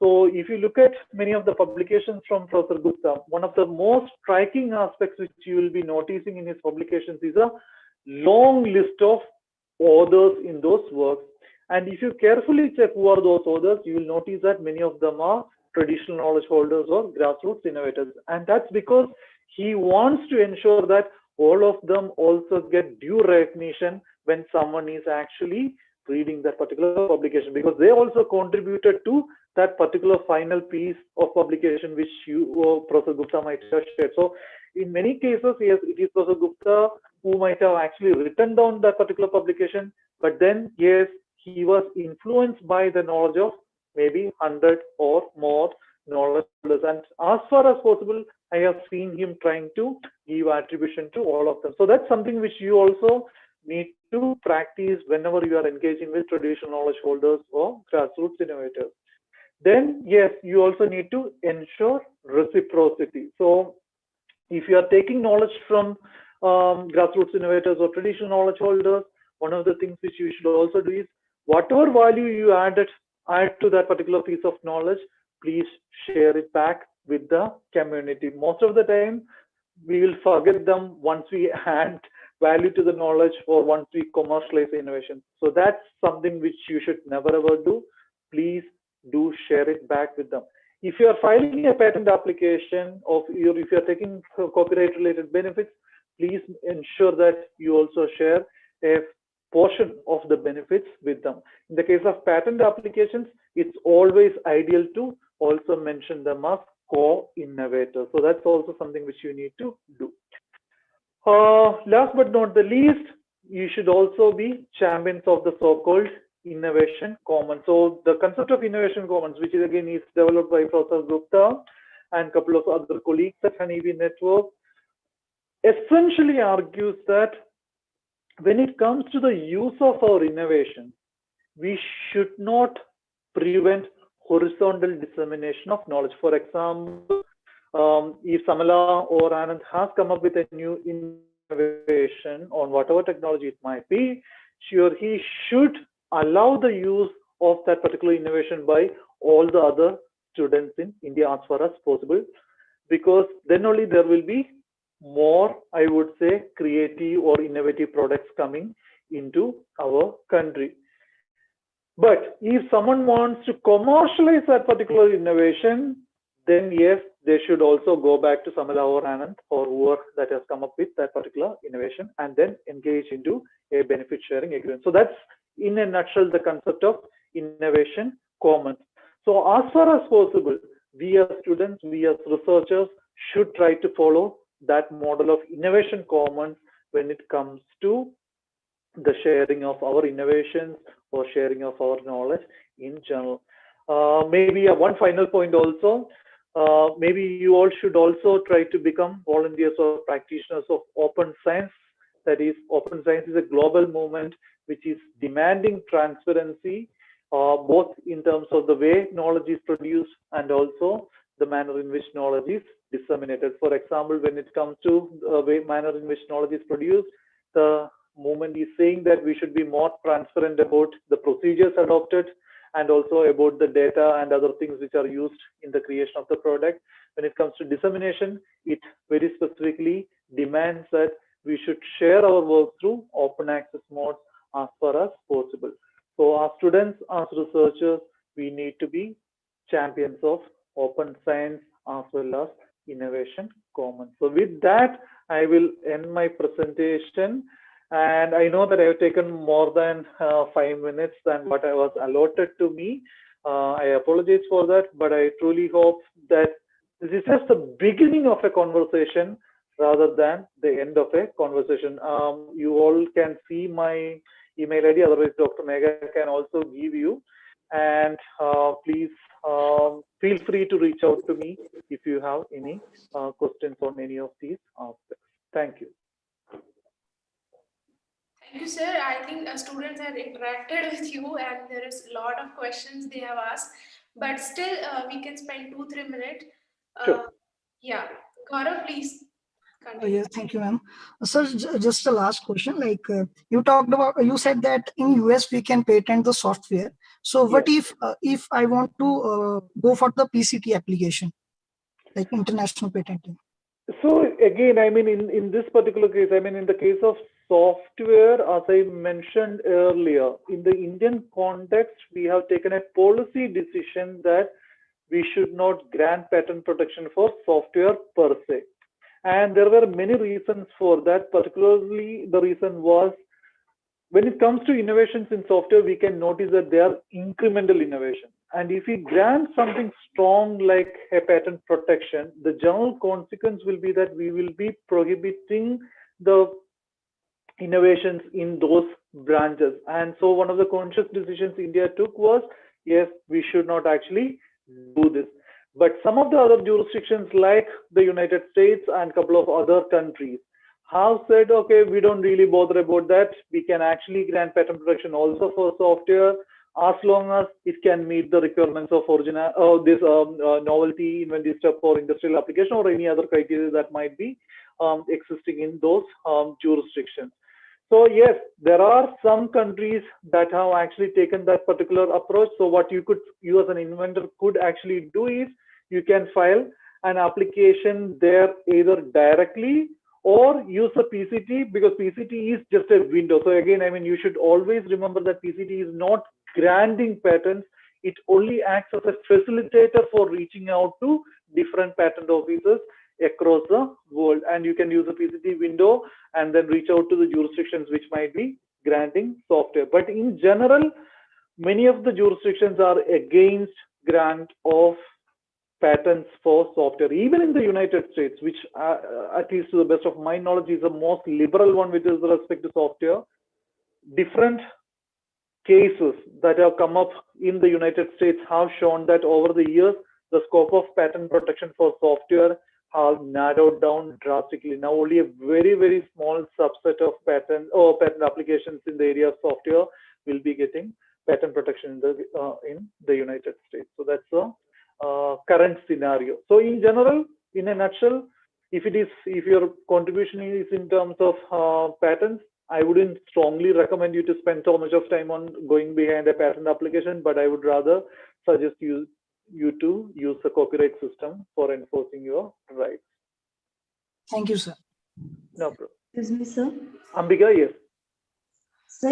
So if you look at many of the publications from Professor Gupta, one of the most striking aspects which you will be noticing in his publications is a long list of authors in those works. And if you carefully check who are those authors, you will notice that many of them are traditional knowledge holders or grassroots innovators. And that's because he wants to ensure that all of them also get due recognition when someone is actually reading that particular publication, because they also contributed to that particular final piece of publication which you, Professor Gupta, might have shared. So in many cases, yes, it is Professor Gupta who might have actually written down that particular publication, but then yes, he was influenced by the knowledge of maybe 100 or more knowledge holders. And as far as possible, I have seen him trying to give attribution to all of them. So that's something which you also need to practice whenever you are engaging with traditional knowledge holders or grassroots innovators. Then, yes, you also need to ensure reciprocity. So if you are taking knowledge from grassroots innovators or traditional knowledge holders, one of the things which you should also do is, whatever value you added add to that particular piece of knowledge, please share it back with the community. Most of the time, we will forget them once we add value to the knowledge or once we commercialize innovation. So that's something which you should never ever do. Please do share it back with them. If you are filing a patent application or if you're taking copyright related benefits, please ensure that you also share a portion of the benefits with them. In the case of patent applications, it's always ideal to also mention them as co-innovators. So that's also something which you need to do. Last but not the least, you should also be champions of the so-called innovation commons. So the concept of innovation commons, which is again is developed by Professor Gupta and a couple of other colleagues at Honeybee Network, essentially argues that when it comes to the use of our innovation, we should not prevent horizontal dissemination of knowledge. For example, if Samala or Anand has come up with a new innovation on whatever technology it might be, sure, he should allow the use of that particular innovation by all the other students in India as far as possible, because then only there will be more, I would say, creative or innovative products coming into our country. But if someone wants to commercialize that particular innovation, then yes, they should also go back to Samala or Anand or whoever that has come up with that particular innovation and then engage into a benefit sharing agreement. So that's in a nutshell the concept of innovation commons. So as far as possible, we as students, we as researchers should try to follow that model of innovation commons when it comes to the sharing of our innovations or sharing of our knowledge in general. Maybe one final point also, maybe you all should also try to become volunteers or practitioners of open science. That is, open science is a global movement which is demanding transparency, both in terms of the way knowledge is produced and also the manner in which knowledge is disseminated. For example, when it comes to the manner in which knowledge is produced, the movement is saying that we should be more transparent about the procedures adopted and also about the data and other things which are used in the creation of the product. When it comes to dissemination, it very specifically demands that we should share our work through open access modes as far as possible. So as students, as researchers, we need to be champions of open science as well as innovation commons. So with that, I will end my presentation. And I know that I have taken more than 5 minutes than what I was allotted to me. I apologize for that, but I truly hope that this is just the beginning of a conversation rather than the end of a conversation. You all can see my email ID, otherwise Dr. Megha can also give you. And please feel free to reach out to me if you have any questions on any of these aspects. Thank you. Thank you, sir. I think students have interacted with you and there is a lot of questions they have asked, but still we can spend 2-3 minutes. Sure. Yeah, Gaurav, please continue. Yes, thank you, ma'am. Sir, just the last question. Like you talked about, you said that in US we can patent the software. So what if I want to go for the PCT application, like international patenting? So again, I mean, in this particular case, I mean, in the case of software, as I mentioned earlier, in the Indian context, we have taken a policy decision that we should not grant patent protection for software per se. And there were many reasons for that. Particularly, the reason was when it comes to innovations in software, we can notice that they are incremental innovation. And if we grant something strong like a patent protection, the general consequence will be that we will be prohibiting the innovations in those branches. And so one of the conscious decisions India took was, yes, we should not actually do this. But some of the other jurisdictions like the United States and a couple of other countries have said, okay, we don't really bother about that. We can actually grant patent protection also for software as long as it can meet the requirements of this novelty, inventive step for industrial application or any other criteria that might be existing in those jurisdictions. So yes, there are some countries that have actually taken that particular approach. So what you as an inventor could actually do is you can file an application there either directly or use a PCT, because PCT is just a window. So again, I mean, you should always remember that PCT is not granting patents. It only acts as a facilitator for reaching out to different patent offices across the world, and you can use a PCT window and then reach out to the jurisdictions which might be granting software. But in general, many of the jurisdictions are against grant of patents for software, even in the United States, which at least to the best of my knowledge is the most liberal one with respect to software. Different cases that have come up in the United States have shown that over the years, the scope of patent protection for software have narrowed down drastically. Now only a very, very small subset of patent applications in the area of software will be getting patent protection in the United States. So that's the current scenario. So in general, in a nutshell, if your contribution is in terms of patents, I wouldn't strongly recommend you to spend so much of time on going behind a patent application, but I would rather suggest you to use the copyright system for enforcing your rights. Thank you, sir. No problem. Excuse me, sir. Ambika, yes. So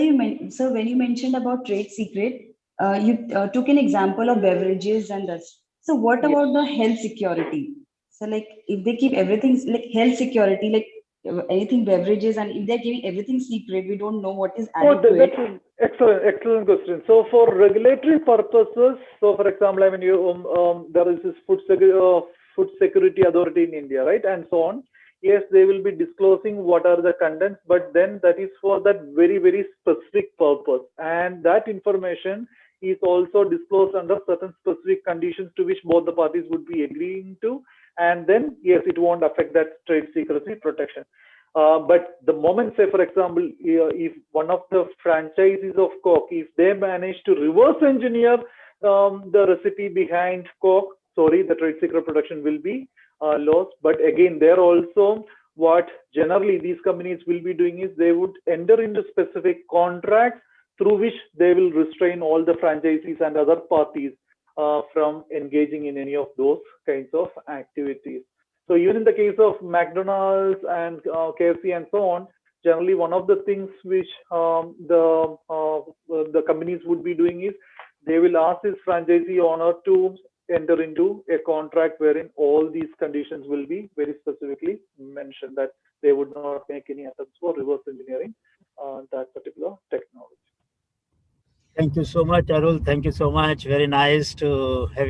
when you mentioned about trade secret, you took an example of beverages and that. So what about the health security? So like if they keep everything like health security, like anything beverages, and if they're giving everything secret, we don't know what is added to it. That's an excellent question. So for regulatory purposes, so for example, I mean, there is this food security authority in India, right, and so on. Yes, they will be disclosing what are the contents, but then that is for that very, very specific purpose, and that information is also disclosed under certain specific conditions to which both the parties would be agreeing to, and then yes, it won't affect that trade secrecy protection. But the moment, say for example, if one of the franchisees of Coke, if they manage to reverse engineer the recipe behind Coke, sorry, the trade secret protection will be lost. But again, there also, what generally these companies will be doing is they would enter into specific contracts through which they will restrain all the franchisees and other parties from engaging in any of those kinds of activities. So even in the case of McDonald's and KFC and so on, generally one of the things which the companies would be doing is they will ask this franchisee owner to enter into a contract wherein all these conditions will be very specifically mentioned, that they would not make any attempts for reverse engineering that particular technology. Thank you so much, Arul. Thank you so much. Very nice to have you.